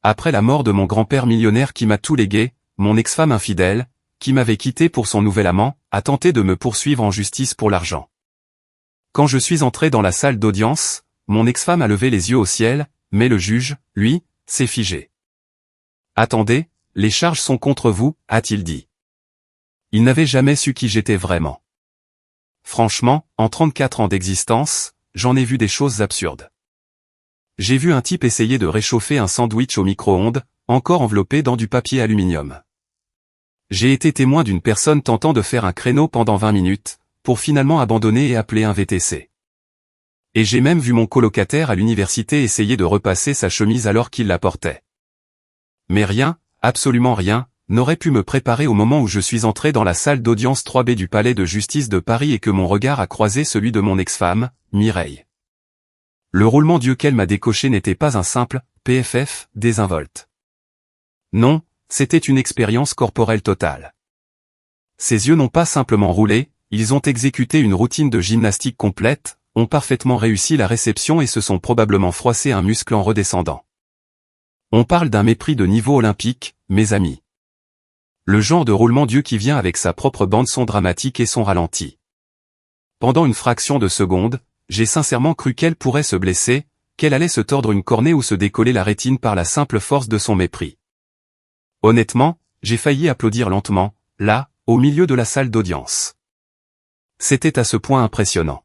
Après la mort de mon grand-père millionnaire qui m'a tout légué, mon ex-femme infidèle, qui m'avait quitté pour son nouvel amant, a tenté de me poursuivre en justice pour l'argent. Quand je suis entré dans la salle d'audience, mon ex-femme a levé les yeux au ciel, mais le juge, lui, s'est figé. « Attendez, les charges sont contre vous », a-t-il dit. Il n'avait jamais su qui j'étais vraiment. Franchement, en 34 ans d'existence, j'en ai vu des choses absurdes. J'ai vu un type essayer de réchauffer un sandwich au micro-ondes, encore enveloppé dans du papier aluminium. J'ai été témoin d'une personne tentant de faire un créneau pendant 20 minutes, pour finalement abandonner et appeler un VTC. Et j'ai même vu mon colocataire à l'université essayer de repasser sa chemise alors qu'il la portait. Mais rien, absolument rien, n'aurait pu me préparer au moment où je suis entré dans la salle d'audience 3B du Palais de Justice de Paris et que mon regard a croisé celui de mon ex-femme, Mireille. Le roulement d'yeux qu'elle m'a décoché n'était pas un simple PFF désinvolte. Non, c'était une expérience corporelle totale. Ses yeux n'ont pas simplement roulé, ils ont exécuté une routine de gymnastique complète, ont parfaitement réussi la réception et se sont probablement froissé un muscle en redescendant. On parle d'un mépris de niveau olympique, mes amis. Le genre de roulement d'yeux qui vient avec sa propre bande-son dramatique et son ralenti. Pendant une fraction de seconde, j'ai sincèrement cru qu'elle pourrait se blesser, qu'elle allait se tordre une cornée ou se décoller la rétine par la simple force de son mépris. Honnêtement, j'ai failli applaudir lentement, là, au milieu de la salle d'audience. C'était à ce point impressionnant.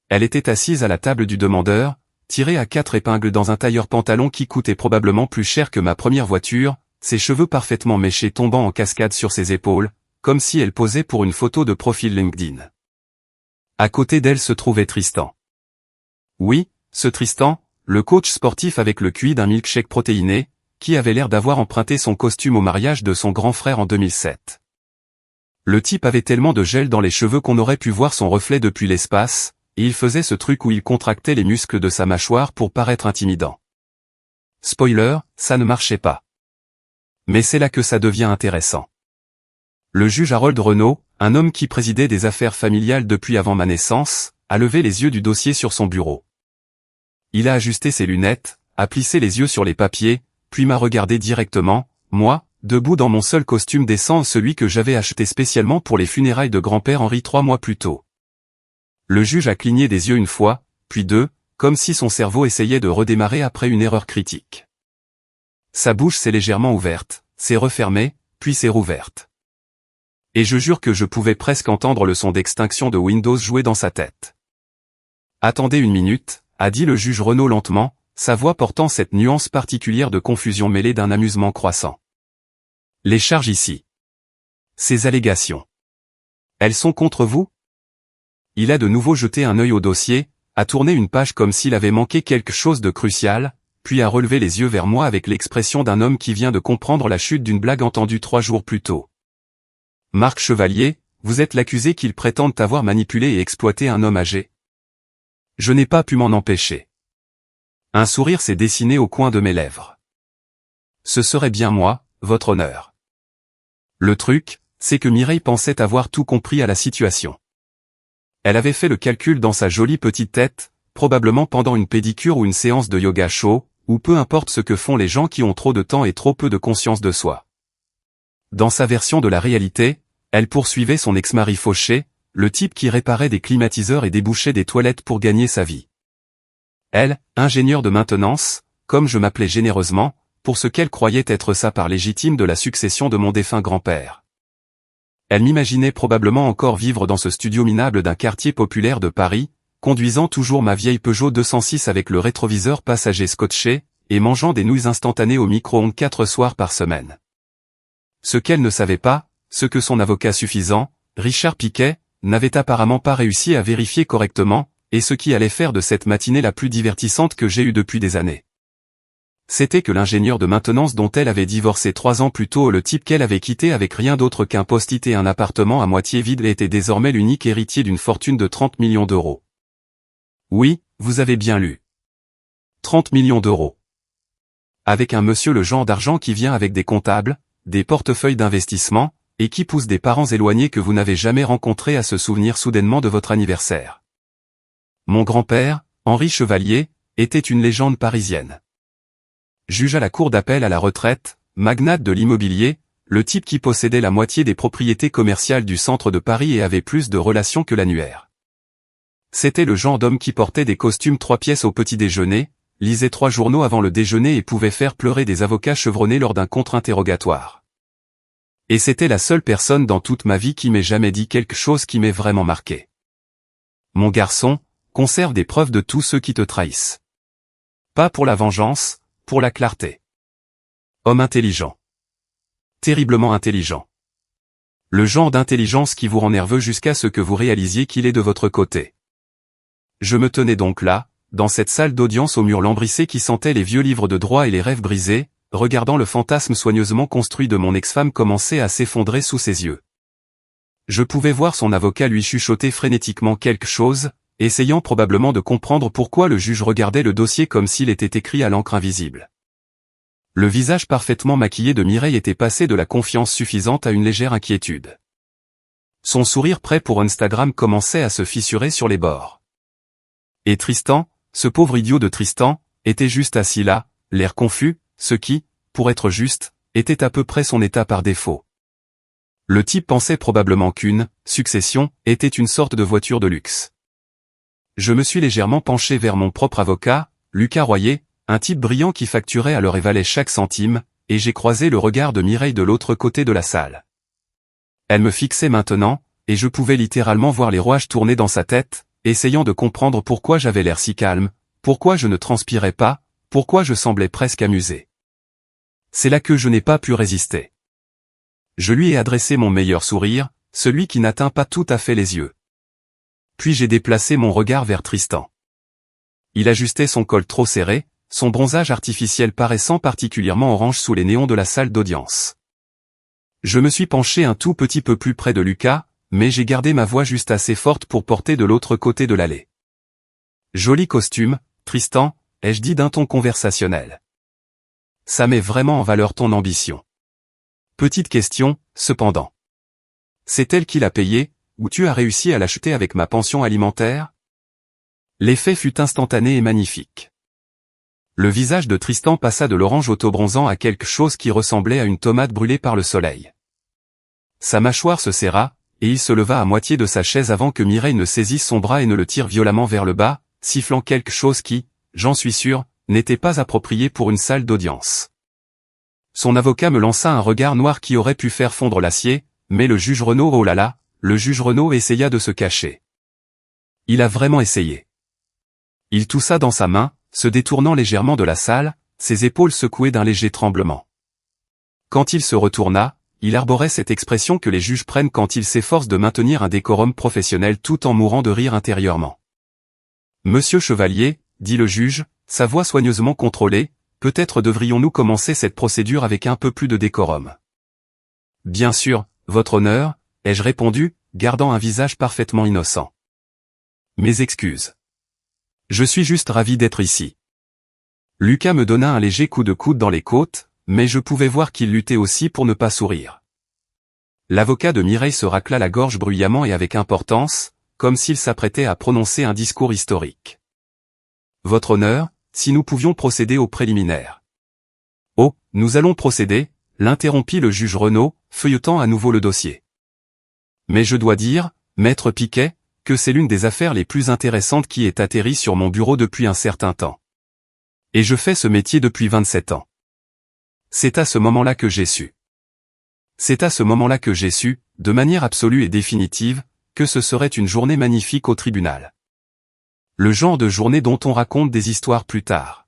Elle était assise à la table du demandeur, tirée à 4 épingles dans un tailleur pantalon qui coûtait probablement plus cher que ma première voiture, ses cheveux parfaitement méchés tombant en cascade sur ses épaules, comme si elle posait pour une photo de profil LinkedIn. À côté d'elle se trouvait Tristan. Oui, ce Tristan, le coach sportif avec le QI d'un milkshake protéiné, qui avait l'air d'avoir emprunté son costume au mariage de son grand frère en 2007. Le type avait tellement de gel dans les cheveux qu'on aurait pu voir son reflet depuis l'espace, et il faisait ce truc où il contractait les muscles de sa mâchoire pour paraître intimidant. Spoiler, ça ne marchait pas. Mais c'est là que ça devient intéressant. Le juge Harold Renaud, un homme qui présidait des affaires familiales depuis avant ma naissance, a levé les yeux du dossier sur son bureau. Il a ajusté ses lunettes, a plissé les yeux sur les papiers, puis m'a regardé directement, moi, debout dans mon seul costume décent, celui que j'avais acheté spécialement pour les funérailles de grand-père Henri 3 mois plus tôt. Le juge a cligné des yeux une fois, puis deux, comme si son cerveau essayait de redémarrer après une erreur critique. Sa bouche s'est légèrement ouverte, s'est refermée, puis s'est rouverte. Et je jure que je pouvais presque entendre le son d'extinction de Windows jouer dans sa tête. « Attendez une minute », a dit le juge Renaud lentement, sa voix portant cette nuance particulière de confusion mêlée d'un amusement croissant. « Les charges ici. Ces allégations. Elles sont contre vous ? » Il a de nouveau jeté un œil au dossier, a tourné une page comme s'il avait manqué quelque chose de crucial, puis a relevé les yeux vers moi avec l'expression d'un homme qui vient de comprendre la chute d'une blague entendue 3 jours plus tôt. « Marc Chevalier, vous êtes l'accusé qu'ils prétendent avoir manipulé et exploité un homme âgé. » Je n'ai pas pu m'en empêcher. Un sourire s'est dessiné au coin de mes lèvres. « Ce serait bien moi, votre honneur. » Le truc, c'est que Mireille pensait avoir tout compris à la situation. Elle avait fait le calcul dans sa jolie petite tête, probablement pendant une pédicure ou une séance de yoga chaud, ou peu importe ce que font les gens qui ont trop de temps et trop peu de conscience de soi. Dans sa version de la réalité, elle poursuivait son ex-mari fauché, le type qui réparait des climatiseurs et débouchait des toilettes pour gagner sa vie. Elle, ingénieure de maintenance, comme je m'appelais généreusement, pour ce qu'elle croyait être sa part légitime de la succession de mon défunt grand-père. Elle m'imaginait probablement encore vivre dans ce studio minable d'un quartier populaire de Paris, conduisant toujours ma vieille Peugeot 206 avec le rétroviseur passager scotché, et mangeant des nouilles instantanées au micro-ondes 4 soirs par semaine. Ce qu'elle ne savait pas, ce que son avocat suffisant, Richard Piquet, n'avait apparemment pas réussi à vérifier correctement, et ce qui allait faire de cette matinée la plus divertissante que j'ai eue depuis des années. C'était que l'ingénieur de maintenance dont elle avait divorcé 3 ans plus tôt, le type qu'elle avait quitté avec rien d'autre qu'un post-it et un appartement à moitié vide, était désormais l'unique héritier d'une fortune de 30 millions d'euros. Oui, vous avez bien lu. 30 millions d'euros. Avec un monsieur le genre d'argent qui vient avec des comptables, des portefeuilles d'investissement, et qui pousse des parents éloignés que vous n'avez jamais rencontrés à se souvenir soudainement de votre anniversaire. Mon grand-père, Henri Chevalier, était une légende parisienne. juge à la cour d'appel à la retraite, magnate de l'immobilier, le type qui possédait la moitié des propriétés commerciales du centre de Paris et avait plus de relations que l'annuaire. C'était le genre d'homme qui portait des costumes 3 pièces au petit déjeuner, lisait 3 journaux avant le déjeuner et pouvait faire pleurer des avocats chevronnés lors d'un contre-interrogatoire. Et c'était la seule personne dans toute ma vie qui m'ait jamais dit quelque chose qui m'ait vraiment marqué. Mon garçon, conserve des preuves de tous ceux qui te trahissent. Pas pour la vengeance, pour la clarté. Homme intelligent. Terriblement intelligent. Le genre d'intelligence qui vous rend nerveux jusqu'à ce que vous réalisiez qu'il est de votre côté. Je me tenais donc là, dans cette salle d'audience aux murs lambrissés qui sentait les vieux livres de droit et les rêves brisés, regardant le fantasme soigneusement construit de mon ex-femme commencer à s'effondrer sous ses yeux. Je pouvais voir son avocat lui chuchoter frénétiquement quelque chose, essayant probablement de comprendre pourquoi le juge regardait le dossier comme s'il était écrit à l'encre invisible. Le visage parfaitement maquillé de Mireille était passé de la confiance suffisante à une légère inquiétude. Son sourire prêt pour Instagram commençait à se fissurer sur les bords. Et Tristan, ce pauvre idiot de Tristan, était juste assis là, l'air confus, ce qui, pour être juste, était à peu près son état par défaut. Le type pensait probablement qu'une succession était une sorte de voiture de luxe. Je me suis légèrement penché vers mon propre avocat, Lucas Royer, un type brillant qui facturait à l'heure et valait chaque centime, et j'ai croisé le regard de Mireille de l'autre côté de la salle. Elle me fixait maintenant, et je pouvais littéralement voir les rouages tourner dans sa tête, essayant de comprendre pourquoi j'avais l'air si calme, pourquoi je ne transpirais pas, pourquoi je semblais presque amusé. C'est là que je n'ai pas pu résister. Je lui ai adressé mon meilleur sourire, celui qui n'atteint pas tout à fait les yeux. Puis j'ai déplacé mon regard vers Tristan. Il ajustait son col trop serré, son bronzage artificiel paraissant particulièrement orange sous les néons de la salle d'audience. Je me suis penché un tout petit peu plus près de Lucas, mais j'ai gardé ma voix juste assez forte pour porter de l'autre côté de l'allée. Joli costume, Tristan, ai-je dit d'un ton conversationnel. Ça met vraiment en valeur ton ambition. Petite question, cependant. C'est elle qui l'a payé, ou tu as réussi à l'acheter avec ma pension alimentaire? L'effet fut instantané et magnifique. Le visage de Tristan passa de l'orange autobronzant à quelque chose qui ressemblait à une tomate brûlée par le soleil. Sa mâchoire se serra, et il se leva à moitié de sa chaise avant que Mireille ne saisisse son bras et ne le tire violemment vers le bas, sifflant quelque chose qui, j'en suis sûr, n'était pas approprié pour une salle d'audience. Son avocat me lança un regard noir qui aurait pu faire fondre l'acier, mais le juge Renaud, oh là là, le juge Renaud essaya de se cacher. Il a vraiment essayé. Il toussa dans sa main, se détournant légèrement de la salle, ses épaules secouées d'un léger tremblement. Quand il se retourna, il arborait cette expression que les juges prennent quand ils s'efforcent de maintenir un décorum professionnel tout en mourant de rire intérieurement. « Monsieur Chevalier, dit le juge, sa voix soigneusement contrôlée, peut-être devrions-nous commencer cette procédure avec un peu plus de décorum. »« Bien sûr, votre honneur, ai-je répondu, gardant un visage parfaitement innocent. Mes excuses. Je suis juste ravi d'être ici. Lucas me donna un léger coup de coude dans les côtes, mais je pouvais voir qu'il luttait aussi pour ne pas sourire. L'avocat de Mireille se racla la gorge bruyamment et avec importance, comme s'il s'apprêtait à prononcer un discours historique. Votre honneur, si nous pouvions procéder au préliminaire. Oh, nous allons procéder, l'interrompit le juge Renaud, feuilletant à nouveau le dossier. Mais je dois dire, maître Piquet, que c'est l'une des affaires les plus intéressantes qui est atterrie sur mon bureau depuis un certain temps. Et je fais ce métier depuis 27 ans. C'est à ce moment-là que j'ai su. C'est à ce moment-là que j'ai su, de manière absolue et définitive, que ce serait une journée magnifique au tribunal. Le genre de journée dont on raconte des histoires plus tard.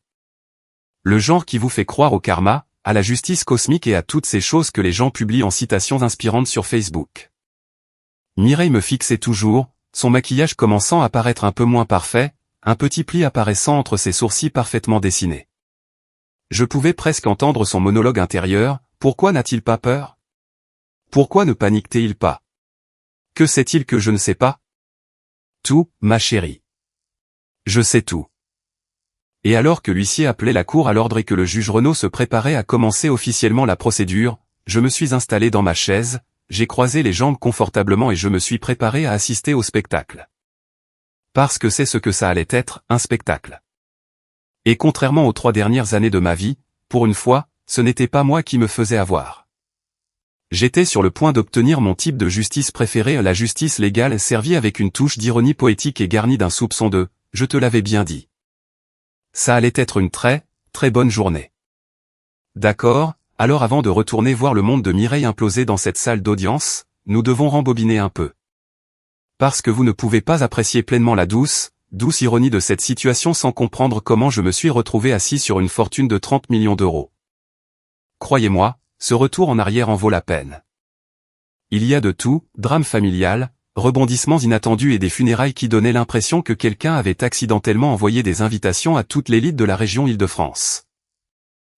Le genre qui vous fait croire au karma, à la justice cosmique et à toutes ces choses que les gens publient en citations inspirantes sur Facebook. Mireille me fixait toujours, son maquillage commençant à paraître un peu moins parfait, un petit pli apparaissant entre ses sourcils parfaitement dessinés. Je pouvais presque entendre son monologue intérieur, pourquoi n'a-t-il pas peur? Pourquoi ne panique-t-il pas? Que sait-il que je ne sais pas? Tout, ma chérie. Je sais tout. Et alors que l'huissier appelait la cour à l'ordre et que le juge Renaud se préparait à commencer officiellement la procédure, je me suis installé dans ma chaise, j'ai croisé les jambes confortablement et je me suis préparé à assister au spectacle. Parce que c'est ce que ça allait être, un spectacle. Et contrairement aux 3 dernières années de ma vie, pour une fois, ce n'était pas moi qui me faisais avoir. J'étais sur le point d'obtenir mon type de justice préféré, la justice légale servie avec une touche d'ironie poétique et garnie d'un soupçon de « je te l'avais bien dit ». Ça allait être une très, très bonne journée. D'accord, alors avant de retourner voir le monde de Mireille imploser dans cette salle d'audience, nous devons rembobiner un peu. Parce que vous ne pouvez pas apprécier pleinement la douce ironie de cette situation sans comprendre comment je me suis retrouvé assis sur une fortune de 30 millions d'euros. Croyez-moi, ce retour en arrière en vaut la peine. Il y a de tout, drame familial, rebondissements inattendus et des funérailles qui donnaient l'impression que quelqu'un avait accidentellement envoyé des invitations à toute l'élite de la région Île-de-France.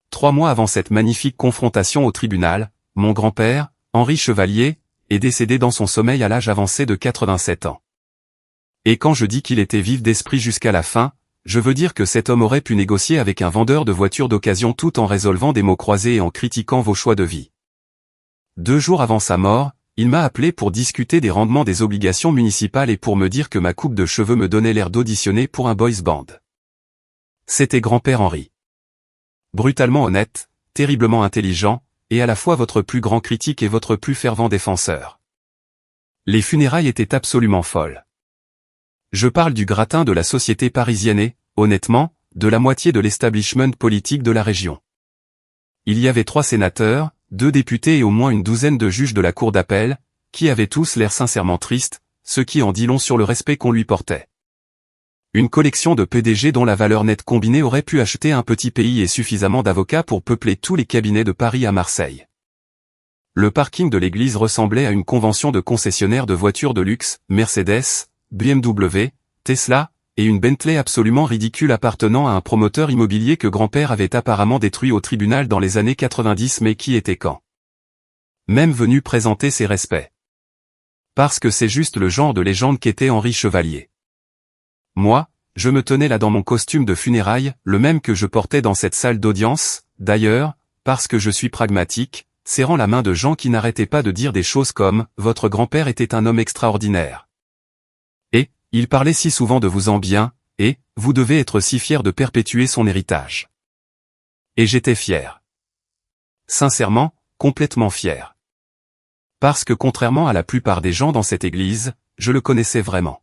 3 mois avant cette magnifique confrontation au tribunal, mon grand-père, Henri Chevalier, est décédé dans son sommeil à l'âge avancé de 87 ans. Et quand je dis qu'il était vif d'esprit jusqu'à la fin, je veux dire que cet homme aurait pu négocier avec un vendeur de voitures d'occasion tout en résolvant des mots croisés et en critiquant vos choix de vie. 2 jours avant sa mort, il m'a appelé pour discuter des rendements des obligations municipales et pour me dire que ma coupe de cheveux me donnait l'air d'auditionner pour un boys band. C'était grand-père Henri. Brutalement honnête, terriblement intelligent, et à la fois votre plus grand critique et votre plus fervent défenseur. Les funérailles étaient absolument folles. Je parle du gratin de la société parisienne et, honnêtement, de la moitié de l'establishment politique de la région. Il y avait 3 sénateurs, 2 députés et au moins une douzaine de juges de la cour d'appel, qui avaient tous l'air sincèrement tristes, ce qui en dit long sur le respect qu'on lui portait. Une collection de PDG dont la valeur nette combinée aurait pu acheter un petit pays et suffisamment d'avocats pour peupler tous les cabinets de Paris à Marseille. Le parking de l'église ressemblait à une convention de concessionnaires de voitures de luxe, Mercedes, BMW, Tesla, et une Bentley absolument ridicule appartenant à un promoteur immobilier que grand-père avait apparemment détruit au tribunal dans les années 90 mais qui était quand même venu présenter ses respects. Parce que c'est juste le genre de légende qu'était Henri Chevalier. Moi, je me tenais là dans mon costume de funérailles, le même que je portais dans cette salle d'audience, d'ailleurs, parce que je suis pragmatique, serrant la main de gens qui n'arrêtaient pas de dire des choses comme « Votre grand-père était un homme extraordinaire ». Et, il parlait si souvent de vous en bien, et, vous devez être si fier de perpétuer son héritage. Et j'étais fier. Sincèrement, complètement fier. Parce que contrairement à la plupart des gens dans cette église, je le connaissais vraiment.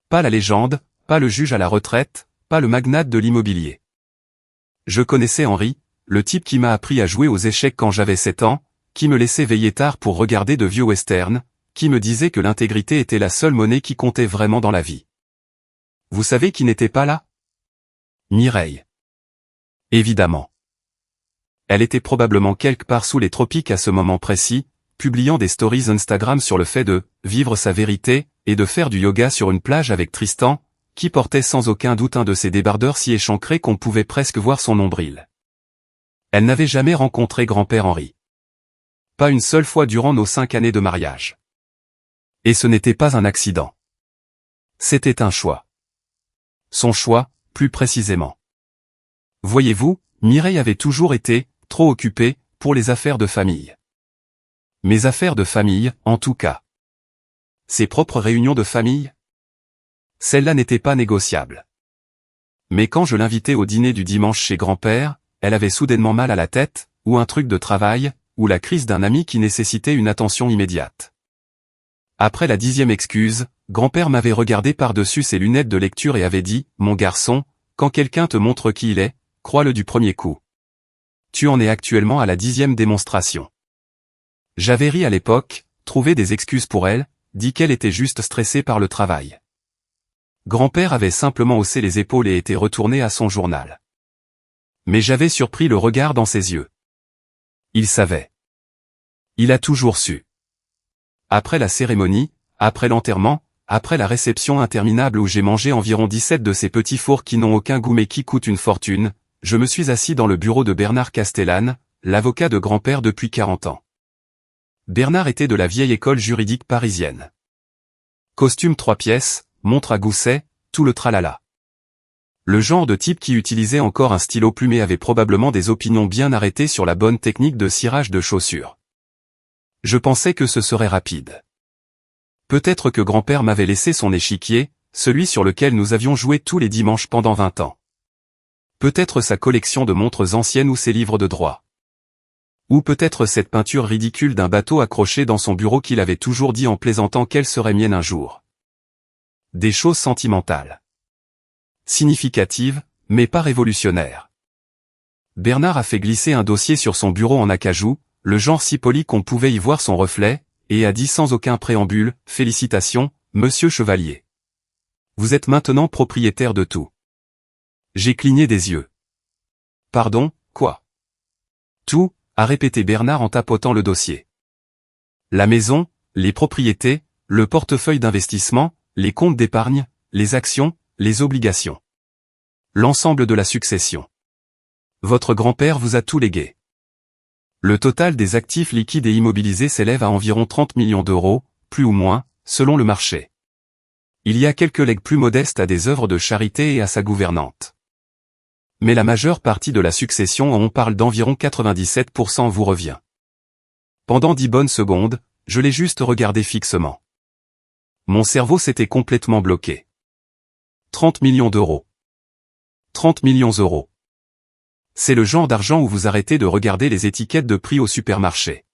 Pas la légende, pas le juge à la retraite, pas le magnate de l'immobilier. Je connaissais Henri, le type qui m'a appris à jouer aux échecs quand j'avais 7 ans, qui me laissait veiller tard pour regarder de vieux westerns, qui me disait que l'intégrité était la seule monnaie qui comptait vraiment dans la vie. Vous savez qui n'était pas là? Mireille. Évidemment. Elle était probablement quelque part sous les tropiques à ce moment précis, publiant des stories Instagram sur le fait de vivre sa vérité, et de faire du yoga sur une plage avec Tristan, qui portait sans aucun doute un de ces débardeurs si échancrés qu'on pouvait presque voir son nombril. Elle n'avait jamais rencontré grand-père Henri. Pas une seule fois durant nos 5 années de mariage. Et ce n'était pas un accident. C'était un choix. Son choix, plus précisément. Voyez-vous, Mireille avait toujours été trop occupée pour les affaires de famille. Mes affaires de famille, en tout cas. Ses propres réunions de famille? Celles-là n'étaient pas négociables. Mais quand je l'invitais au dîner du dimanche chez grand-père, elle avait soudainement mal à la tête, ou un truc de travail, ou la crise d'un ami qui nécessitait une attention immédiate. Après la 10e excuse, grand-père m'avait regardé par-dessus ses lunettes de lecture et avait dit « Mon garçon, quand quelqu'un te montre qui il est, crois-le du premier coup. Tu en es actuellement à la 10e démonstration. » J'avais ri à l'époque, trouvé des excuses pour elle, dit qu'elle était juste stressée par le travail. Grand-père avait simplement haussé les épaules et était retourné à son journal. Mais j'avais surpris le regard dans ses yeux. Il savait. Il a toujours su. Après la cérémonie, après l'enterrement, après la réception interminable où j'ai mangé environ 17 de ces petits fours qui n'ont aucun goût mais qui coûtent une fortune, je me suis assis dans le bureau de Bernard Castellane, l'avocat de grand-père depuis 40 ans. Bernard était de la vieille école juridique parisienne. Costume 3 pièces, montre à gousset, tout le tralala. Le genre de type qui utilisait encore un stylo plumé avait probablement des opinions bien arrêtées sur la bonne technique de cirage de chaussures. Je pensais que ce serait rapide. Peut-être que grand-père m'avait laissé son échiquier, celui sur lequel nous avions joué tous les dimanches pendant 20 ans. Peut-être sa collection de montres anciennes ou ses livres de droit. Ou peut-être cette peinture ridicule d'un bateau accroché dans son bureau qu'il avait toujours dit en plaisantant qu'elle serait mienne un jour. Des choses sentimentales. Significatives, mais pas révolutionnaires. Bernard a fait glisser un dossier sur son bureau en acajou, le genre si poli qu'on pouvait y voir son reflet, et a dit sans aucun préambule, « Félicitations, monsieur Chevalier. Vous êtes maintenant propriétaire de tout. » J'ai cligné des yeux. « Pardon, quoi ? » « Tout », a répété Bernard en tapotant le dossier. « La maison, les propriétés, le portefeuille d'investissement, les comptes d'épargne, les actions, les obligations. L'ensemble de la succession. Votre grand-père vous a tout légué. Le total des actifs liquides et immobilisés s'élève à environ 30 millions d'euros, plus ou moins, selon le marché. Il y a quelques legs plus modestes à des œuvres de charité et à sa gouvernante. Mais la majeure partie de la succession, on parle d'environ 97%, vous revient. Pendant 10 bonnes secondes, je l'ai juste regardé fixement. Mon cerveau s'était complètement bloqué. 30 millions d'euros. 30 millions d'euros. C'est le genre d'argent où vous arrêtez de regarder les étiquettes de prix au supermarché.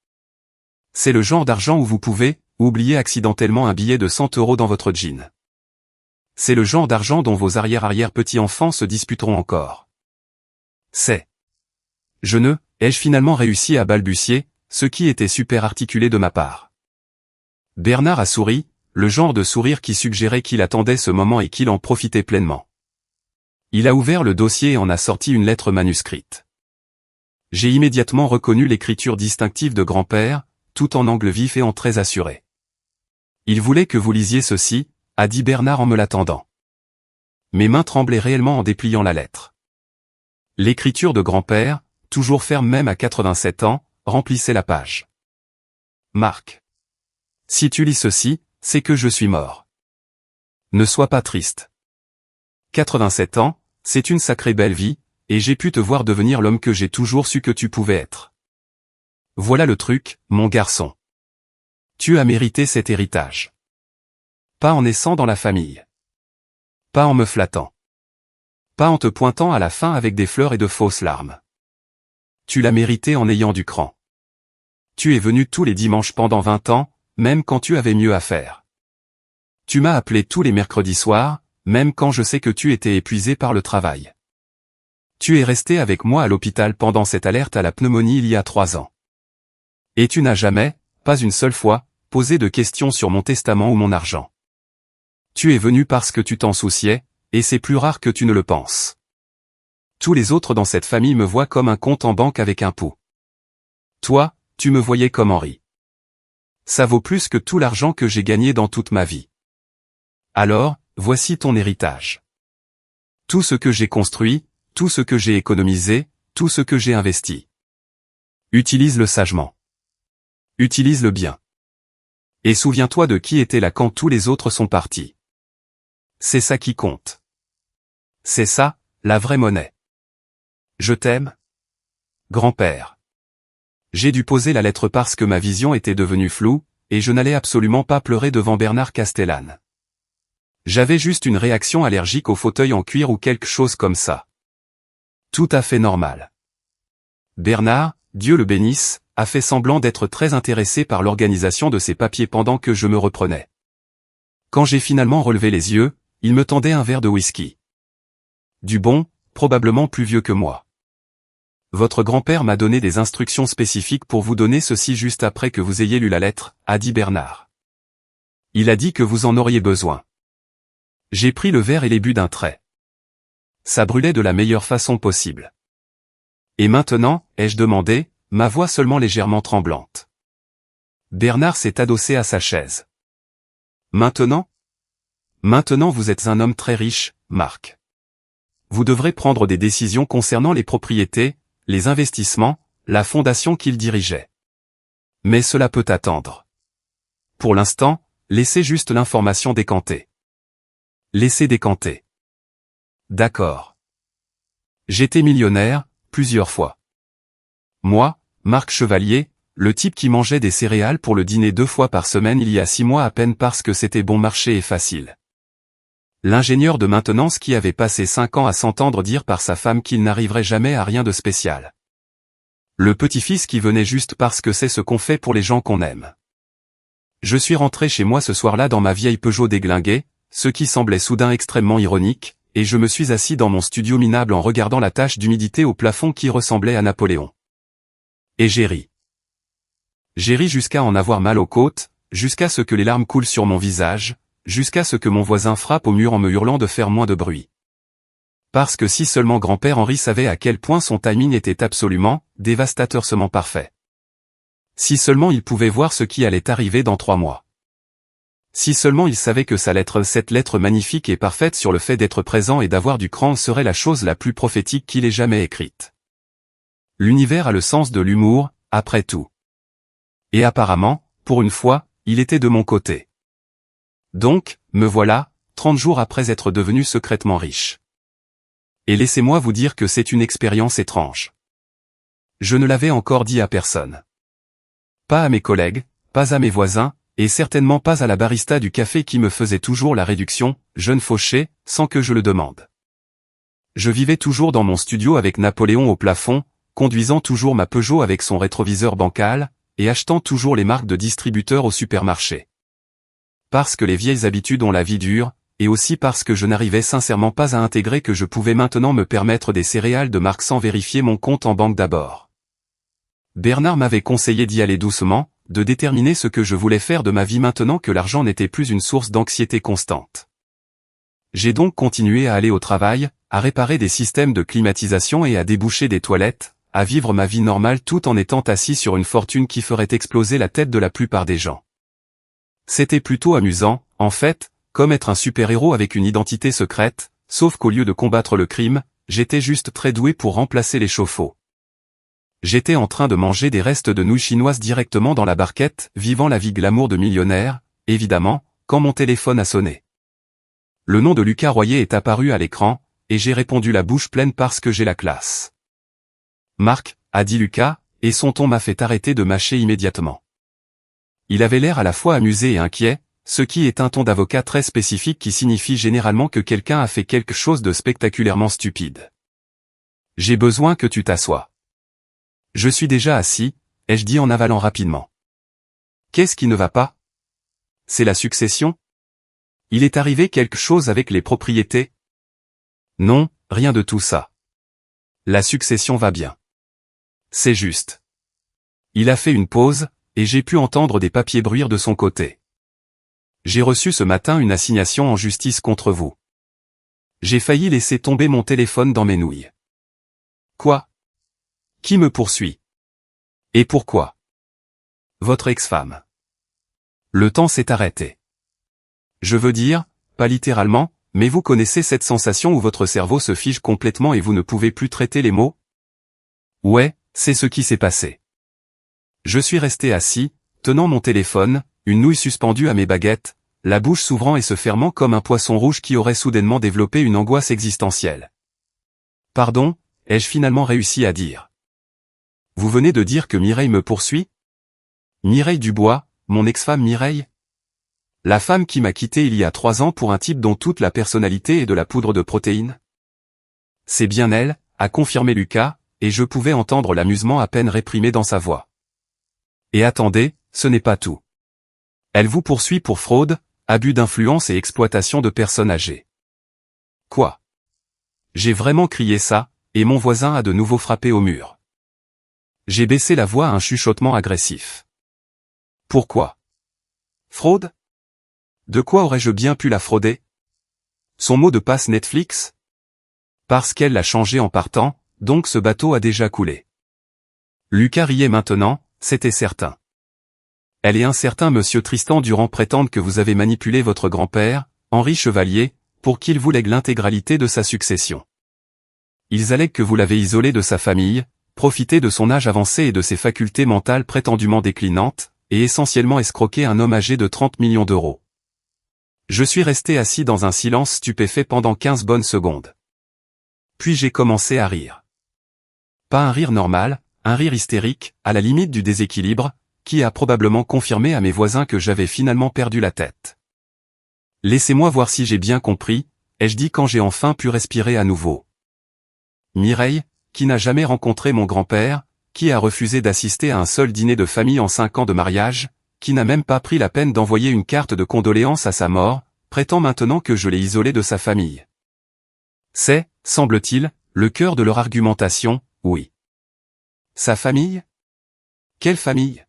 C'est le genre d'argent où vous pouvez oublier accidentellement un billet de 100 euros dans votre jean. C'est le genre d'argent dont vos arrière-petits-enfants se disputeront encore. C'est. Ai-je finalement réussi à balbutier, ce qui était super articulé de ma part. Bernard a souri, le genre de sourire qui suggérait qu'il attendait ce moment et qu'il en profitait pleinement. Il a ouvert le dossier et en a sorti une lettre manuscrite. J'ai immédiatement reconnu l'écriture distinctive de grand-père, tout en angle vif et en très assuré. Il voulait que vous lisiez ceci, a dit Bernard en me l'attendant. Mes mains tremblaient réellement en dépliant la lettre. L'écriture de grand-père, toujours ferme même à 87 ans, remplissait la page. Marc. Si tu lis ceci, c'est que je suis mort. Ne sois pas triste. 87 ans, c'est une sacrée belle vie, et j'ai pu te voir devenir l'homme que j'ai toujours su que tu pouvais être. Voilà le truc, mon garçon. Tu as mérité cet héritage. Pas en naissant dans la famille. Pas en me flattant. Pas en te pointant à la fin avec des fleurs et de fausses larmes. Tu l'as mérité en ayant du cran. Tu es venu tous les dimanches pendant 20 ans, même quand tu avais mieux à faire. Tu m'as appelé tous les mercredis soirs, même quand je sais que tu étais épuisé par le travail. Tu es resté avec moi à l'hôpital pendant cette alerte à la pneumonie il y a 3 ans. Et tu n'as jamais, pas une seule fois, posé de questions sur mon testament ou mon argent. Tu es venu parce que tu t'en souciais, et c'est plus rare que tu ne le penses. Tous les autres dans cette famille me voient comme un compte en banque avec un pouls. Toi, tu me voyais comme Henri. Ça vaut plus que tout l'argent que j'ai gagné dans toute ma vie. Alors, voici ton héritage. Tout ce que j'ai construit, tout ce que j'ai économisé, tout ce que j'ai investi. Utilise-le sagement. Utilise-le bien. Et souviens-toi de qui était là quand tous les autres sont partis. C'est ça qui compte. C'est ça, la vraie monnaie. Je t'aime. Grand-père. J'ai dû poser la lettre parce que ma vision était devenue floue, et je n'allais absolument pas pleurer devant Bernard Castellane. J'avais juste une réaction allergique au fauteuil en cuir ou quelque chose comme ça. Tout à fait normal. Bernard, Dieu le bénisse, a fait semblant d'être très intéressé par l'organisation de ses papiers pendant que je me reprenais. Quand j'ai finalement relevé les yeux, il me tendait un verre de whisky. Du bon, probablement plus vieux que moi. Votre grand-père m'a donné des instructions spécifiques pour vous donner ceci juste après que vous ayez lu la lettre, a dit Bernard. Il a dit que vous en auriez besoin. J'ai pris le verre et l'ai bu d'un trait. Ça brûlait de la meilleure façon possible. Et maintenant, ai-je demandé, ma voix seulement légèrement tremblante. Bernard s'est adossé à sa chaise. Maintenant ? Maintenant vous êtes un homme très riche, Marc. Vous devrez prendre des décisions concernant les propriétés, les investissements, la fondation qu'il dirigeait. Mais cela peut attendre. Pour l'instant, laissez juste l'information décanter. Laissez décanter. D'accord. J'étais millionnaire, plusieurs fois. Moi, Marc Chevalier, le type qui mangeait des céréales pour le dîner 2 fois par semaine il y a 6 mois à peine parce que c'était bon marché et facile. L'ingénieur de maintenance qui avait passé 5 ans à s'entendre dire par sa femme qu'il n'arriverait jamais à rien de spécial. Le petit-fils qui venait juste parce que c'est ce qu'on fait pour les gens qu'on aime. Je suis rentré chez moi ce soir-là dans ma vieille Peugeot déglinguée, ce qui semblait soudain extrêmement ironique, et je me suis assis dans mon studio minable en regardant la tache d'humidité au plafond qui ressemblait à Napoléon. Et j'ai ri. J'ai ri jusqu'à en avoir mal aux côtes, jusqu'à ce que les larmes coulent sur mon visage, jusqu'à ce que mon voisin frappe au mur en me hurlant de faire moins de bruit. Parce que si seulement grand-père Henri savait à quel point son timing était absolument, dévastateurement parfait. Si seulement il pouvait voir ce qui allait arriver dans 3 mois. Si seulement il savait que cette lettre magnifique et parfaite sur le fait d'être présent et d'avoir du cran serait la chose la plus prophétique qu'il ait jamais écrite. L'univers a le sens de l'humour, après tout. Et apparemment, pour une fois, il était de mon côté. Donc, me voilà, 30 jours après être devenu secrètement riche. Et laissez-moi vous dire que c'est une expérience étrange. Je ne l'avais encore dit à personne. Pas à mes collègues, pas à mes voisins, et certainement pas à la barista du café qui me faisait toujours la réduction, jeune fauché, sans que je le demande. Je vivais toujours dans mon studio avec Napoléon au plafond, conduisant toujours ma Peugeot avec son rétroviseur bancal, et achetant toujours les marques de distributeurs au supermarché. Parce que les vieilles habitudes ont la vie dure, et aussi parce que je n'arrivais sincèrement pas à intégrer que je pouvais maintenant me permettre des céréales de marque sans vérifier mon compte en banque d'abord. Bernard m'avait conseillé d'y aller doucement, de déterminer ce que je voulais faire de ma vie maintenant que l'argent n'était plus une source d'anxiété constante. J'ai donc continué à aller au travail, à réparer des systèmes de climatisation et à déboucher des toilettes, à vivre ma vie normale tout en étant assis sur une fortune qui ferait exploser la tête de la plupart des gens. C'était plutôt amusant, en fait, comme être un super-héros avec une identité secrète, sauf qu'au lieu de combattre le crime, j'étais juste très doué pour remplacer les chauffe-eau. J'étais en train de manger des restes de nouilles chinoises directement dans la barquette, vivant la vie glamour de millionnaire, évidemment, quand mon téléphone a sonné. Le nom de Lucas Royer est apparu à l'écran, et j'ai répondu la bouche pleine parce que j'ai la classe. Marc, a dit Lucas, et son ton m'a fait arrêter de mâcher immédiatement. Il avait l'air à la fois amusé et inquiet, ce qui est un ton d'avocat très spécifique qui signifie généralement que quelqu'un a fait quelque chose de spectaculairement stupide. J'ai besoin que tu t'assoies. Je suis déjà assis, ai-je dit en avalant rapidement. Qu'est-ce qui ne va pas? C'est la succession? Il est arrivé quelque chose avec les propriétés? Non, rien de tout ça. La succession va bien. C'est juste. Il a fait une pause, et j'ai pu entendre des papiers bruire de son côté. J'ai reçu ce matin une assignation en justice contre vous. J'ai failli laisser tomber mon téléphone dans mes nouilles. Quoi? Qui me poursuit? Et pourquoi? Votre ex-femme. Le temps s'est arrêté. Je veux dire, pas littéralement, mais vous connaissez cette sensation où votre cerveau se fige complètement et vous ne pouvez plus traiter les mots? Ouais, c'est ce qui s'est passé. Je suis resté assis, tenant mon téléphone, une nouille suspendue à mes baguettes, la bouche s'ouvrant et se fermant comme un poisson rouge qui aurait soudainement développé une angoisse existentielle. Pardon, ai-je finalement réussi à dire. Vous venez de dire que Mireille me poursuit? Mireille Dubois, mon ex-femme Mireille? La femme qui m'a quitté il y a 3 ans pour un type dont toute la personnalité est de la poudre de protéines? C'est bien elle, a confirmé Lucas, et je pouvais entendre l'amusement à peine réprimé dans sa voix. Et attendez, ce n'est pas tout. Elle vous poursuit pour fraude, abus d'influence et exploitation de personnes âgées. Quoi? J'ai vraiment crié ça, et mon voisin a de nouveau frappé au mur. J'ai baissé la voix à un chuchotement agressif. Pourquoi? Fraude? De quoi aurais-je bien pu la frauder? Son mot de passe Netflix? Parce qu'elle l'a changé en partant, donc ce bateau a déjà coulé. Lucas riait maintenant, c'était certain. Elle et un certain monsieur Tristan Durand prétendent que vous avez manipulé votre grand-père, Henri Chevalier, pour qu'il vous lègue l'intégralité de sa succession. Ils allèguent que vous l'avez isolé de sa famille, profité de son âge avancé et de ses facultés mentales prétendument déclinantes, et essentiellement escroqué un homme âgé de 30 millions d'euros. Je suis resté assis dans un silence stupéfait pendant 15 bonnes secondes. Puis j'ai commencé à rire. Pas un rire normal, un rire hystérique, à la limite du déséquilibre, qui a probablement confirmé à mes voisins que j'avais finalement perdu la tête. Laissez-moi voir si j'ai bien compris, ai-je dit quand j'ai enfin pu respirer à nouveau. Mireille, qui n'a jamais rencontré mon grand-père, qui a refusé d'assister à un seul dîner de famille en 5 ans de mariage, qui n'a même pas pris la peine d'envoyer une carte de condoléances à sa mort, prétend maintenant que je l'ai isolé de sa famille. C'est, semble-t-il, le cœur de leur argumentation, oui. Sa famille? Quelle famille?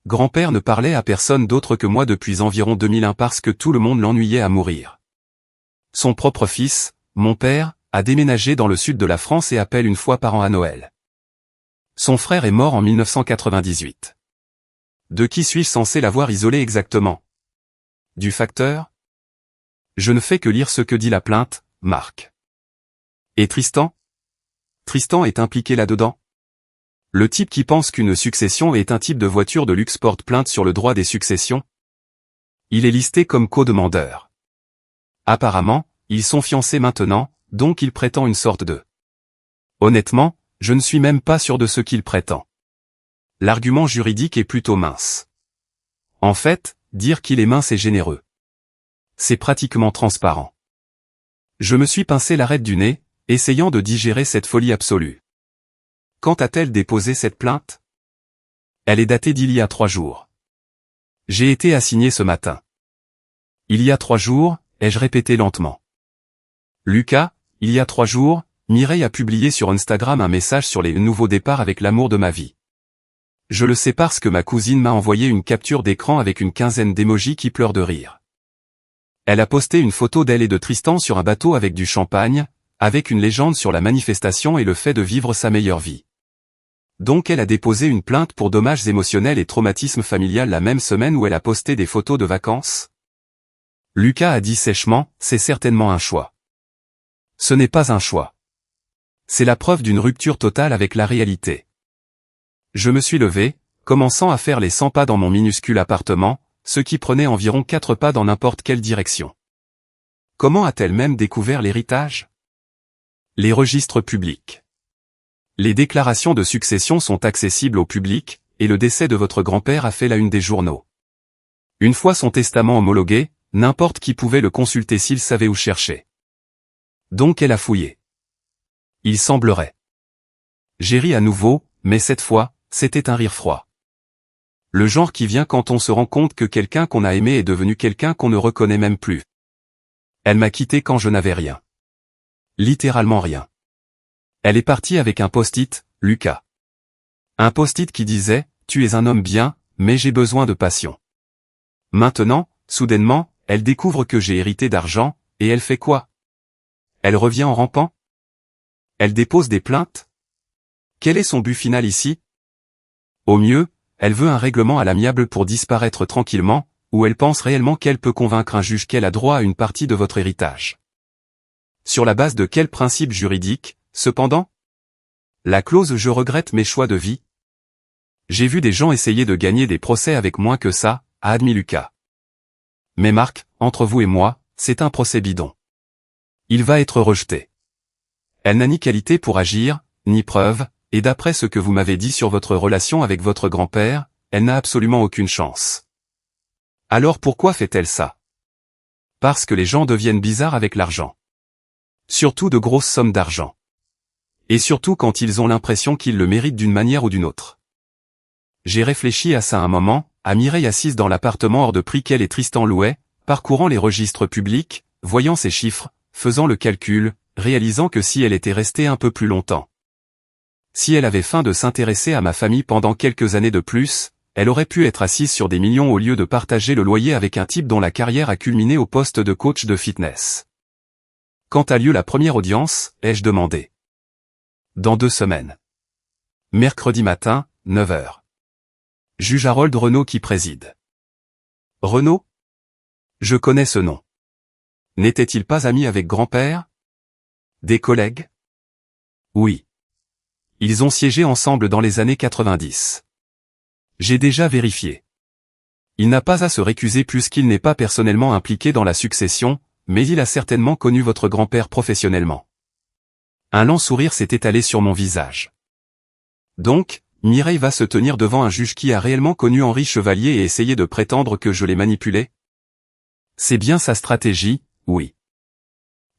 Grand-père ne parlait à personne d'autre que moi depuis environ 2001 parce que tout le monde l'ennuyait à mourir. Son propre fils, mon père, a déménagé dans le sud de la France et appelle une fois par an à Noël. Son frère est mort en 1998. De qui suis-je censé l'avoir isolé exactement? Du facteur? Je ne fais que lire ce que dit la plainte, Marc. Et Tristan? Tristan est impliqué là-dedans? Le type qui pense qu'une succession est un type de voiture de luxe porte plainte sur le droit des successions? Il est listé comme co-demandeur. Apparemment, ils sont fiancés maintenant, donc il prétend une sorte de... Honnêtement, je ne suis même pas sûr de ce qu'il prétend. L'argument juridique est plutôt mince. En fait, dire qu'il est mince et généreux. C'est pratiquement transparent. Je me suis pincé l'arête du nez, essayant de digérer cette folie absolue. Quand a-t-elle déposé cette plainte? Elle est datée d'il y a 3 jours. J'ai été assigné ce matin. Il y a 3 jours, ai-je répété lentement. Lucas, il y a 3 jours, Mireille a publié sur Instagram un message sur les nouveaux départs avec l'amour de ma vie. Je le sais parce que ma cousine m'a envoyé une capture d'écran avec une quinzaine d'émojis qui pleurent de rire. Elle a posté une photo d'elle et de Tristan sur un bateau avec du champagne, avec une légende sur la manifestation et le fait de vivre sa meilleure vie. Donc elle a déposé une plainte pour dommages émotionnels et traumatisme familial la même semaine où elle a posté des photos de vacances? Lucas a dit sèchement, c'est certainement un choix. Ce n'est pas un choix. C'est la preuve d'une rupture totale avec la réalité. Je me suis levé, commençant à faire les 100 pas dans mon minuscule appartement, ce qui prenait environ 4 pas dans n'importe quelle direction. Comment a-t-elle même découvert l'héritage? Les registres publics. Les déclarations de succession sont accessibles au public, et le décès de votre grand-père a fait la une des journaux. Une fois son testament homologué, n'importe qui pouvait le consulter s'il savait où chercher. Donc elle a fouillé. Il semblerait. J'ai ri à nouveau, mais cette fois, c'était un rire froid. Le genre qui vient quand on se rend compte que quelqu'un qu'on a aimé est devenu quelqu'un qu'on ne reconnaît même plus. Elle m'a quitté quand je n'avais rien. Littéralement rien. Elle est partie avec un post-it, Lucas. Un post-it qui disait, tu es un homme bien, mais j'ai besoin de passion. Maintenant, soudainement, elle découvre que j'ai hérité d'argent, et elle fait quoi? Elle revient en rampant? Elle dépose des plaintes? Quel est son but final ici? Au mieux, elle veut un règlement à l'amiable pour disparaître tranquillement, ou elle pense réellement qu'elle peut convaincre un juge qu'elle a droit à une partie de votre héritage. Sur la base de quel principe juridique, cependant? La clause « Je regrette mes choix de vie ». J'ai vu des gens essayer de gagner des procès avec moins que ça, a admis Lucas. Mais Marc, entre vous et moi, c'est un procès bidon. Il va être rejeté. Elle n'a ni qualité pour agir, ni preuve, et d'après ce que vous m'avez dit sur votre relation avec votre grand-père, elle n'a absolument aucune chance. Alors pourquoi fait-elle ça? Parce que les gens deviennent bizarres avec l'argent. Surtout de grosses sommes d'argent. Et surtout quand ils ont l'impression qu'ils le méritent d'une manière ou d'une autre. J'ai réfléchi à ça un moment, à Mireille assise dans l'appartement hors de prix qu'elle et Tristan louaient, parcourant les registres publics, voyant ces chiffres, faisant le calcul, réalisant que si elle était restée un peu plus longtemps. Si elle avait faim de s'intéresser à ma famille pendant quelques années de plus, elle aurait pu être assise sur des millions au lieu de partager le loyer avec un type dont la carrière a culminé au poste de coach de fitness. Quand a lieu la première audience, ai-je demandé. Dans 2 semaines. Mercredi matin, 9h. Juge Harold Renaud qui préside. Renaud? Je connais ce nom. N'était-il pas ami avec grand-père? Des collègues? Oui. Ils ont siégé ensemble dans les années 90. J'ai déjà vérifié. Il n'a pas à se récuser puisqu'il n'est pas personnellement impliqué dans la succession, mais il a certainement connu votre grand-père professionnellement. Un lent sourire s'est étalé sur mon visage. Donc, Mireille va se tenir devant un juge qui a réellement connu Henri Chevalier et essayé de prétendre que je l'ai manipulé? C'est bien sa stratégie, oui.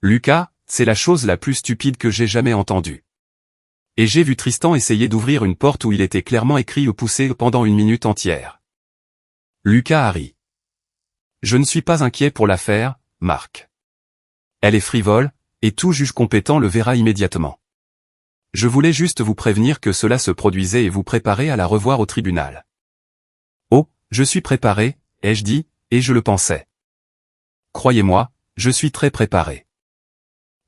Lucas, c'est la chose la plus stupide que j'ai jamais entendue. Et j'ai vu Tristan essayer d'ouvrir une porte où il était clairement écrit ou poussé pendant une minute entière. Lucas a ri. Je ne suis pas inquiet pour l'affaire, Marc. Elle est frivole, et tout juge compétent le verra immédiatement. Je voulais juste vous prévenir que cela se produisait et vous préparer à la revoir au tribunal. Oh, je suis préparé, ai-je dit, et je le pensais. Croyez-moi, je suis très préparé.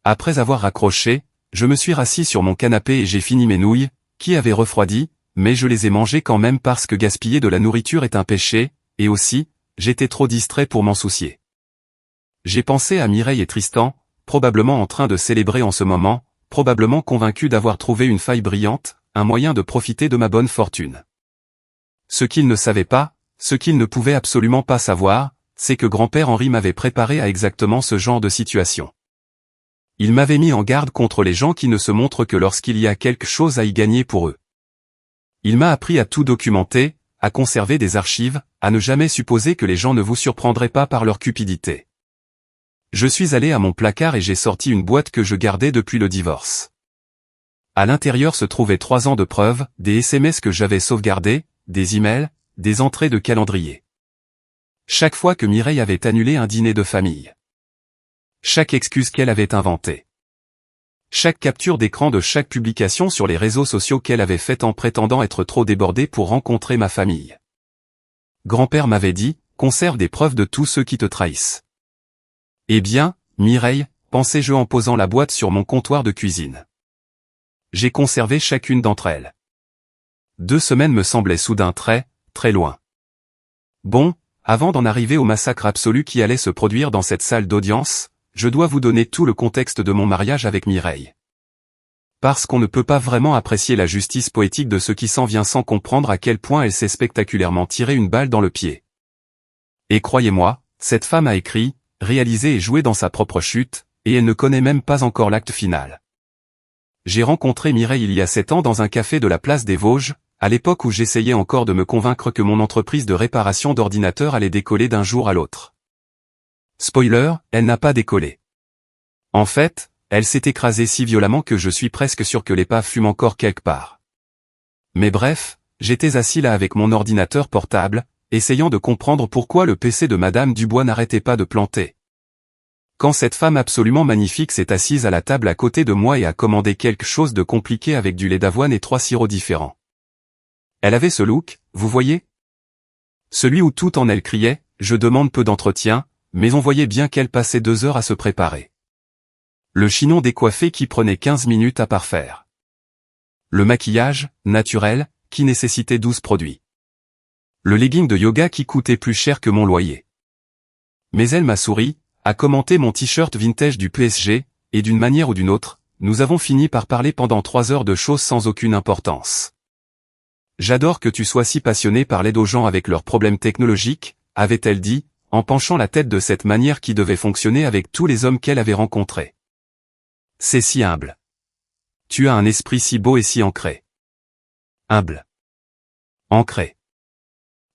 Après avoir raccroché, je me suis rassis sur mon canapé et j'ai fini mes nouilles, qui avaient refroidi, mais je les ai mangées quand même parce que gaspiller de la nourriture est un péché, et aussi, j'étais trop distrait pour m'en soucier. J'ai pensé à Mireille et Tristan, probablement en train de célébrer en ce moment, probablement convaincus d'avoir trouvé une faille brillante, un moyen de profiter de ma bonne fortune. Ce qu'ils ne savaient pas, ce qu'ils ne pouvaient absolument pas savoir, c'est que grand-père Henri m'avait préparé à exactement ce genre de situation. Il m'avait mis en garde contre les gens qui ne se montrent que lorsqu'il y a quelque chose à y gagner pour eux. Il m'a appris à tout documenter, à conserver des archives, à ne jamais supposer que les gens ne vous surprendraient pas par leur cupidité. Je suis allé à mon placard et j'ai sorti une boîte que je gardais depuis le divorce. À l'intérieur se trouvaient 3 ans de preuves, des SMS que j'avais sauvegardés, des emails, des entrées de calendrier. Chaque fois que Mireille avait annulé un dîner de famille. Chaque excuse qu'elle avait inventée. Chaque capture d'écran de chaque publication sur les réseaux sociaux qu'elle avait faite en prétendant être trop débordée pour rencontrer ma famille. Grand-père m'avait dit, conserve des preuves de tous ceux qui te trahissent. Eh bien, Mireille, pensais-je en posant la boîte sur mon comptoir de cuisine. J'ai conservé chacune d'entre elles. 2 semaines me semblaient soudain très loin. Bon, avant d'en arriver au massacre absolu qui allait se produire dans cette salle d'audience, je dois vous donner tout le contexte de mon mariage avec Mireille. Parce qu'on ne peut pas vraiment apprécier la justice poétique de ce qui s'en vient sans comprendre à quel point elle s'est spectaculairement tiré une balle dans le pied. Et croyez-moi, cette femme a écrit, réalisé et joué dans sa propre chute, et elle ne connaît même pas encore l'acte final. J'ai rencontré Mireille il y a 7 ans dans un café de la place des Vosges, à l'époque où j'essayais encore de me convaincre que mon entreprise de réparation d'ordinateurs allait décoller d'un jour à l'autre. Spoiler, elle n'a pas décollé. En fait, elle s'est écrasée si violemment que je suis presque sûr que l'épave fume encore quelque part. Mais bref, j'étais assis là avec mon ordinateur portable, essayant de comprendre pourquoi le PC de Madame Dubois n'arrêtait pas de planter. Quand cette femme absolument magnifique s'est assise à la table à côté de moi et a commandé quelque chose de compliqué avec du lait d'avoine et 3 sirops différents. Elle avait ce look, vous voyez? Celui où tout en elle criait, je demande peu d'entretien, mais on voyait bien qu'elle passait 2 heures à se préparer. Le chignon décoiffé qui prenait 15 minutes à parfaire. Le maquillage, naturel, qui nécessitait 12 produits. Le legging de yoga qui coûtait plus cher que mon loyer. Mais elle m'a souri, a commenté mon t-shirt vintage du PSG, et d'une manière ou d'une autre, nous avons fini par parler pendant 3 heures de choses sans aucune importance. J'adore que tu sois si passionné par l'aide aux gens avec leurs problèmes technologiques, avait-elle dit, en penchant la tête de cette manière qui devait fonctionner avec tous les hommes qu'elle avait rencontrés. C'est si humble. Tu as un esprit si beau et si ancré. Humble. Ancré.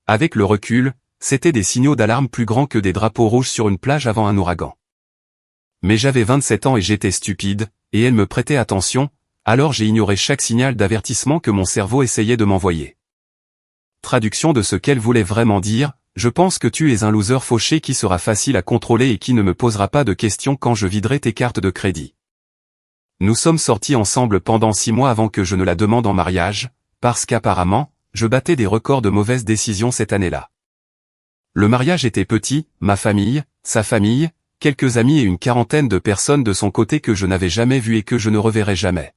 Avec le recul, c'était des signaux d'alarme plus grands que des drapeaux rouges sur une plage avant un ouragan. Mais j'avais 27 ans et j'étais stupide, et elle me prêtait attention, alors j'ai ignoré chaque signal d'avertissement que mon cerveau essayait de m'envoyer. Traduction de ce qu'elle voulait vraiment dire, je pense que tu es un loser fauché qui sera facile à contrôler et qui ne me posera pas de questions quand je viderai tes cartes de crédit. Nous sommes sortis ensemble pendant 6 mois avant que je ne la demande en mariage, parce qu'apparemment, je battais des records de mauvaises décisions cette année-là. Le mariage était petit, ma famille, sa famille, quelques amis et une quarantaine de personnes de son côté que je n'avais jamais vues et que je ne reverrai jamais.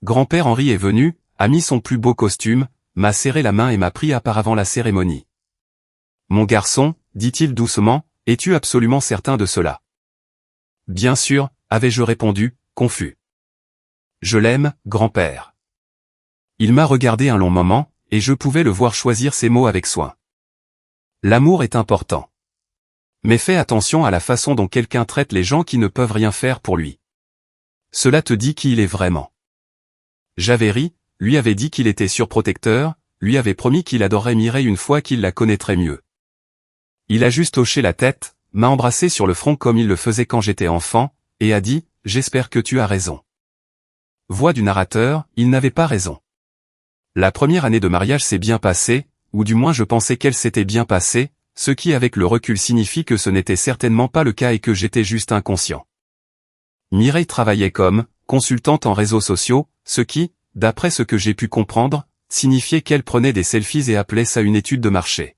Grand-père Henri est venu, a mis son plus beau costume, m'a serré la main et m'a pris à part avant la cérémonie. Mon garçon, dit-il doucement, es-tu absolument certain de cela? Bien sûr, avais-je répondu, confus. Je l'aime, grand-père. Il m'a regardé un long moment, et je pouvais le voir choisir ses mots avec soin. L'amour est important. Mais fais attention à la façon dont quelqu'un traite les gens qui ne peuvent rien faire pour lui. Cela te dit qui il est vraiment. J'avais ri, lui avait dit qu'il était surprotecteur, lui avait promis qu'il adorerait Mireille une fois qu'il la connaîtrait mieux. Il a juste hoché la tête, m'a embrassé sur le front comme il le faisait quand j'étais enfant, et a dit « J'espère que tu as raison ». Voix du narrateur, il n'avait pas raison. La première année de mariage s'est bien passée, ou du moins je pensais qu'elle s'était bien passée, ce qui avec le recul signifie que ce n'était certainement pas le cas et que j'étais juste inconscient. Mireille travaillait comme consultante en réseaux sociaux, ce qui, d'après ce que j'ai pu comprendre, signifiait qu'elle prenait des selfies et appelait ça une étude de marché.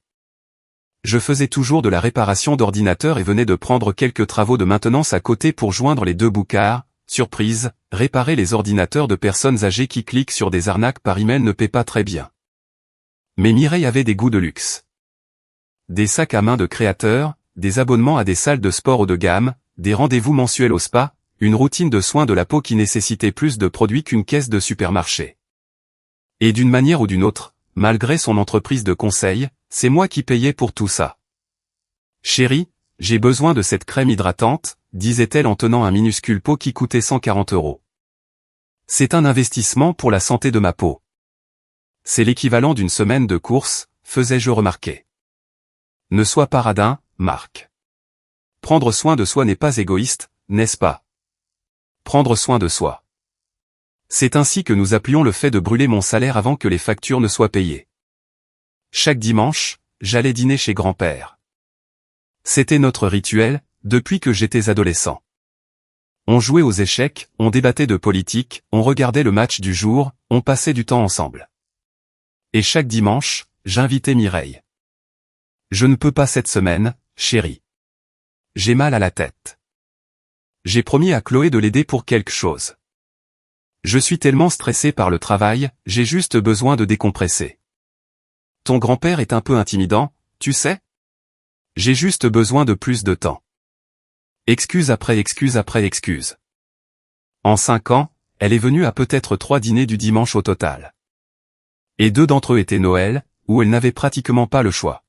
Je faisais toujours de la réparation d'ordinateurs et venais de prendre quelques travaux de maintenance à côté pour joindre les deux bouts car, surprise, réparer les ordinateurs de personnes âgées qui cliquent sur des arnaques par email ne paie pas très bien. Mais Mireille avait des goûts de luxe. Des sacs à main de créateurs, des abonnements à des salles de sport haut de gamme, des rendez-vous mensuels au spa, une routine de soins de la peau qui nécessitait plus de produits qu'une caisse de supermarché. Et d'une manière ou d'une autre, malgré son entreprise de conseil, c'est moi qui payais pour tout ça. Chérie, j'ai besoin de cette crème hydratante, disait-elle en tenant un minuscule pot qui coûtait 140 €. C'est un investissement pour la santé de ma peau. C'est l'équivalent d'une semaine de course, faisais-je remarquer. Ne sois pas radin, Marc. Prendre soin de soi n'est pas égoïste, n'est-ce pas? Prendre soin de soi. C'est ainsi que nous appelions le fait de brûler mon salaire avant que les factures ne soient payées. Chaque dimanche, j'allais dîner chez grand-père. C'était notre rituel, depuis que j'étais adolescent. On jouait aux échecs, on débattait de politique, on regardait le match du jour, on passait du temps ensemble. Et chaque dimanche, j'invitais Mireille. Je ne peux pas cette semaine, chérie. J'ai mal à la tête. J'ai promis à Chloé de l'aider pour quelque chose. Je suis tellement stressé par le travail, j'ai juste besoin de décompresser. Ton grand-père est un peu intimidant, tu sais? J'ai juste besoin de plus de temps. Excuse après excuse après excuse. En 5 ans, elle est venue à peut-être 3 dîners du dimanche au total. Et 2 d'entre eux étaient Noël, où elle n'avait pratiquement pas le choix.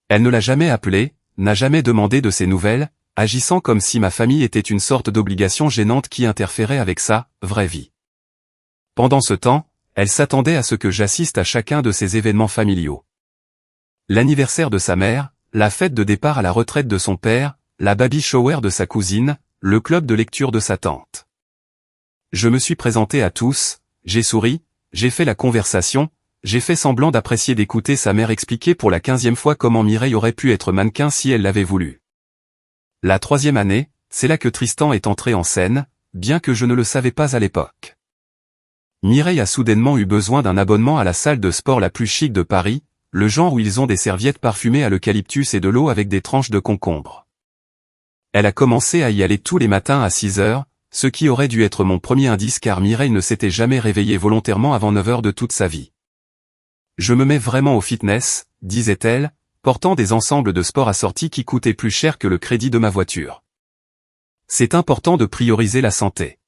Elle ne l'a jamais appelé, n'a jamais demandé de ses nouvelles, agissant comme si ma famille était une sorte d'obligation gênante qui interférait avec sa vraie vie. Pendant ce temps, elle s'attendait à ce que j'assiste à chacun de ces événements familiaux. L'anniversaire de sa mère, la fête de départ à la retraite de son père, la baby shower de sa cousine, le club de lecture de sa tante. Je me suis présenté à tous, j'ai souri, j'ai fait la conversation, j'ai fait semblant d'apprécier d'écouter sa mère expliquer pour la 15e fois comment Mireille aurait pu être mannequin si elle l'avait voulu. La 3e année, c'est là que Tristan est entré en scène, bien que je ne le savais pas à l'époque. Mireille a soudainement eu besoin d'un abonnement à la salle de sport la plus chic de Paris, le genre où ils ont des serviettes parfumées à l'eucalyptus et de l'eau avec des tranches de concombre. Elle a commencé à y aller tous les matins à 6 heures, ce qui aurait dû être mon premier indice car Mireille ne s'était jamais réveillée volontairement avant 9 heures de toute sa vie. Je me mets vraiment au fitness, disait-elle, portant des ensembles de sport assortis qui coûtaient plus cher que le crédit de ma voiture. C'est important de prioriser la santé.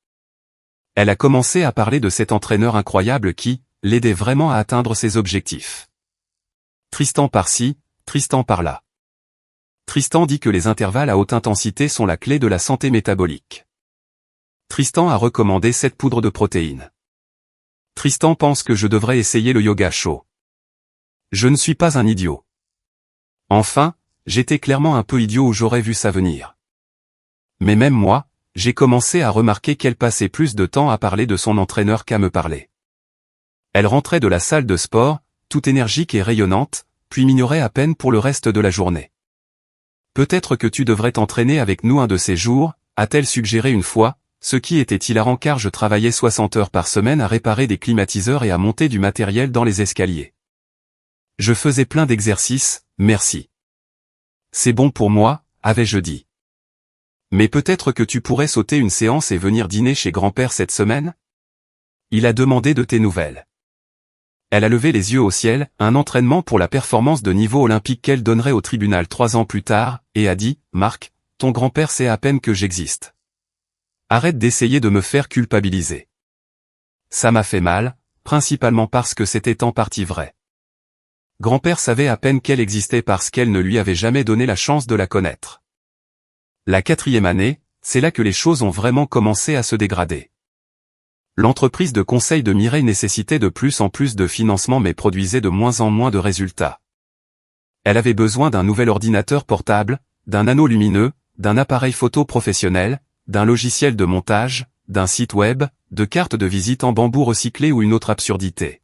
Elle a commencé à parler de cet entraîneur incroyable qui l'aidait vraiment à atteindre ses objectifs. Tristan par-ci, Tristan par-là. Tristan dit que les intervalles à haute intensité sont la clé de la santé métabolique. Tristan a recommandé cette poudre de protéines. Tristan pense que je devrais essayer le yoga chaud. Je ne suis pas un idiot. Enfin, j'étais clairement un peu idiot où j'aurais vu ça venir. Mais même moi, j'ai commencé à remarquer qu'elle passait plus de temps à parler de son entraîneur qu'à me parler. Elle rentrait de la salle de sport, toute énergique et rayonnante, puis m'ignorait à peine pour le reste de la journée. Peut-être que tu devrais t'entraîner avec nous un de ces jours, a-t-elle suggéré une fois, ce qui était hilarant car je travaillais 60 heures par semaine à réparer des climatiseurs et à monter du matériel dans les escaliers. Je faisais plein d'exercices, merci. C'est bon pour moi, avais-je dit. Mais peut-être que tu pourrais sauter une séance et venir dîner chez grand-père cette semaine? Il a demandé de tes nouvelles. Elle a levé les yeux au ciel, un entraînement pour la performance de niveau olympique qu'elle donnerait au tribunal 3 ans plus tard, et a dit, Marc, ton grand-père sait à peine que j'existe. Arrête d'essayer de me faire culpabiliser. Ça m'a fait mal, principalement parce que c'était en partie vrai. Grand-père savait à peine qu'elle existait parce qu'elle ne lui avait jamais donné la chance de la connaître. La 4e année, c'est là que les choses ont vraiment commencé à se dégrader. L'entreprise de conseil de Mireille nécessitait de plus en plus de financement mais produisait de moins en moins de résultats. Elle avait besoin d'un nouvel ordinateur portable, d'un anneau lumineux, d'un appareil photo professionnel, d'un logiciel de montage, d'un site web, de cartes de visite en bambou recyclé ou une autre absurdité.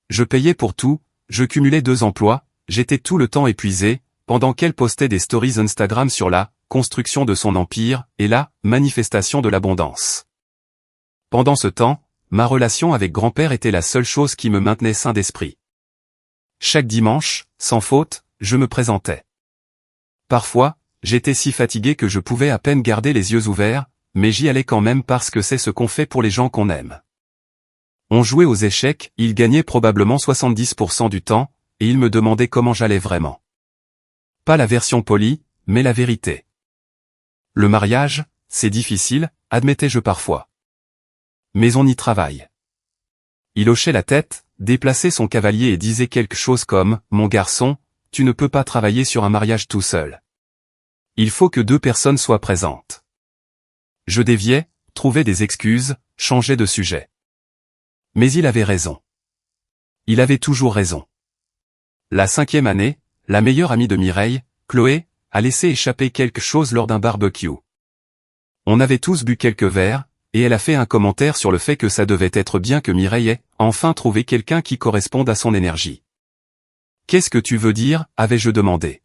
Je payais pour tout, je cumulais 2 emplois, j'étais tout le temps épuisé, pendant qu'elle postait des stories Instagram sur la construction de son empire et la manifestation de l'abondance. Pendant ce temps, ma relation avec grand-père était la seule chose qui me maintenait sain d'esprit. Chaque dimanche, sans faute, je me présentais. Parfois, j'étais si fatigué que je pouvais à peine garder les yeux ouverts, mais j'y allais quand même parce que c'est ce qu'on fait pour les gens qu'on aime. On jouait aux échecs, il gagnait probablement 70% du temps, et il me demandait comment j'allais vraiment. Pas la version polie, mais la vérité. Le mariage, c'est difficile, admettais-je parfois. Mais on y travaille. Il hochait la tête, déplaçait son cavalier et disait quelque chose comme « Mon garçon, tu ne peux pas travailler sur un mariage tout seul. Il faut que 2 personnes soient présentes. » Je déviais, trouvais des excuses, changeais de sujet. Mais il avait raison. Il avait toujours raison. La 5e année, la meilleure amie de Mireille, Chloé, a laissé échapper quelque chose lors d'un barbecue. On avait tous bu quelques verres, et elle a fait un commentaire sur le fait que ça devait être bien que Mireille ait enfin trouvé quelqu'un qui corresponde à son énergie. « Qu'est-ce que tu veux dire ?» avais-je demandé.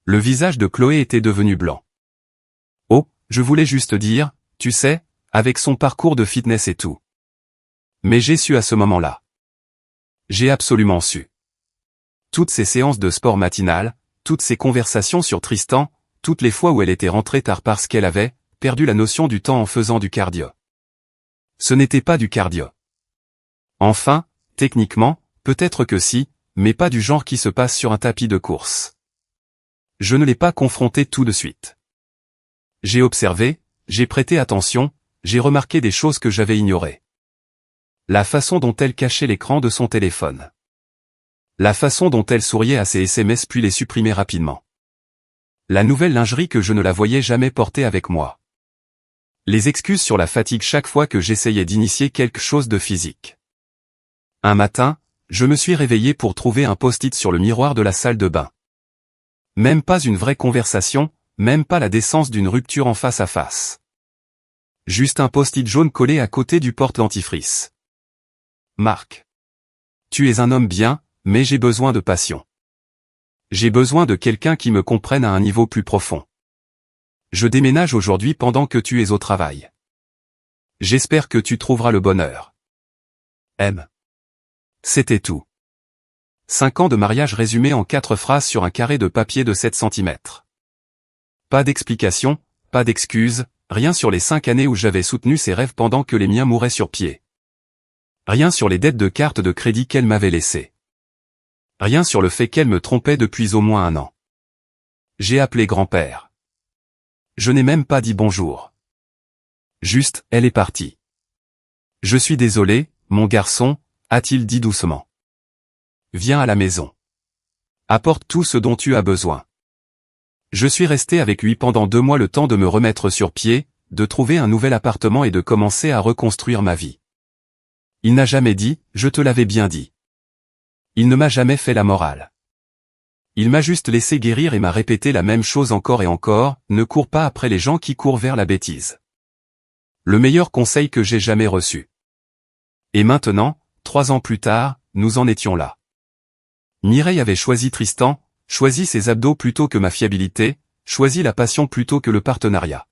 Le visage de Chloé était devenu blanc. « Oh, je voulais juste dire, tu sais, avec son parcours de fitness et tout. » Mais j'ai su à ce moment-là. J'ai absolument su. Toutes ces séances de sport matinales, toutes ces conversations sur Tristan, toutes les fois où elle était rentrée tard parce qu'elle avait perdu la notion du temps en faisant du cardio. Ce n'était pas du cardio. Enfin, techniquement, peut-être que si, mais pas du genre qui se passe sur un tapis de course. Je ne l'ai pas confronté tout de suite. J'ai observé, j'ai prêté attention, j'ai remarqué des choses que j'avais ignorées. La façon dont elle cachait l'écran de son téléphone. La façon dont elle souriait à ses SMS puis les supprimait rapidement. La nouvelle lingerie que je ne la voyais jamais porter avec moi. Les excuses sur la fatigue chaque fois que j'essayais d'initier quelque chose de physique. Un matin, je me suis réveillé pour trouver un post-it sur le miroir de la salle de bain. Même pas une vraie conversation, même pas la décence d'une rupture en face à face. Juste un post-it jaune collé à côté du porte-dentifrice. Marc. Tu es un homme bien, mais j'ai besoin de passion. J'ai besoin de quelqu'un qui me comprenne à un niveau plus profond. Je déménage aujourd'hui pendant que tu es au travail. J'espère que tu trouveras le bonheur. M. C'était tout. 5 ans de mariage résumés en 4 phrases sur un carré de papier de 7 cm. Pas d'explication, pas d'excuses, rien sur les 5 années où j'avais soutenu ses rêves pendant que les miens mouraient sur pied. Rien sur les dettes de carte de crédit qu'elle m'avait laissées. Rien sur le fait qu'elle me trompait depuis au moins 1 an. J'ai appelé grand-père. Je n'ai même pas dit bonjour. Juste, elle est partie. Je suis désolé, mon garçon, a-t-il dit doucement. Viens à la maison. Apporte tout ce dont tu as besoin. Je suis resté avec lui pendant 2 mois le temps de me remettre sur pied, de trouver un nouvel appartement et de commencer à reconstruire ma vie. Il n'a jamais dit, je te l'avais bien dit. Il ne m'a jamais fait la morale. Il m'a juste laissé guérir et m'a répété la même chose encore et encore, ne cours pas après les gens qui courent vers la bêtise. Le meilleur conseil que j'ai jamais reçu. Et maintenant, 3 ans plus tard, nous en étions là. Mireille avait choisi Tristan, choisi ses abdos plutôt que ma fiabilité, choisi la passion plutôt que le partenariat.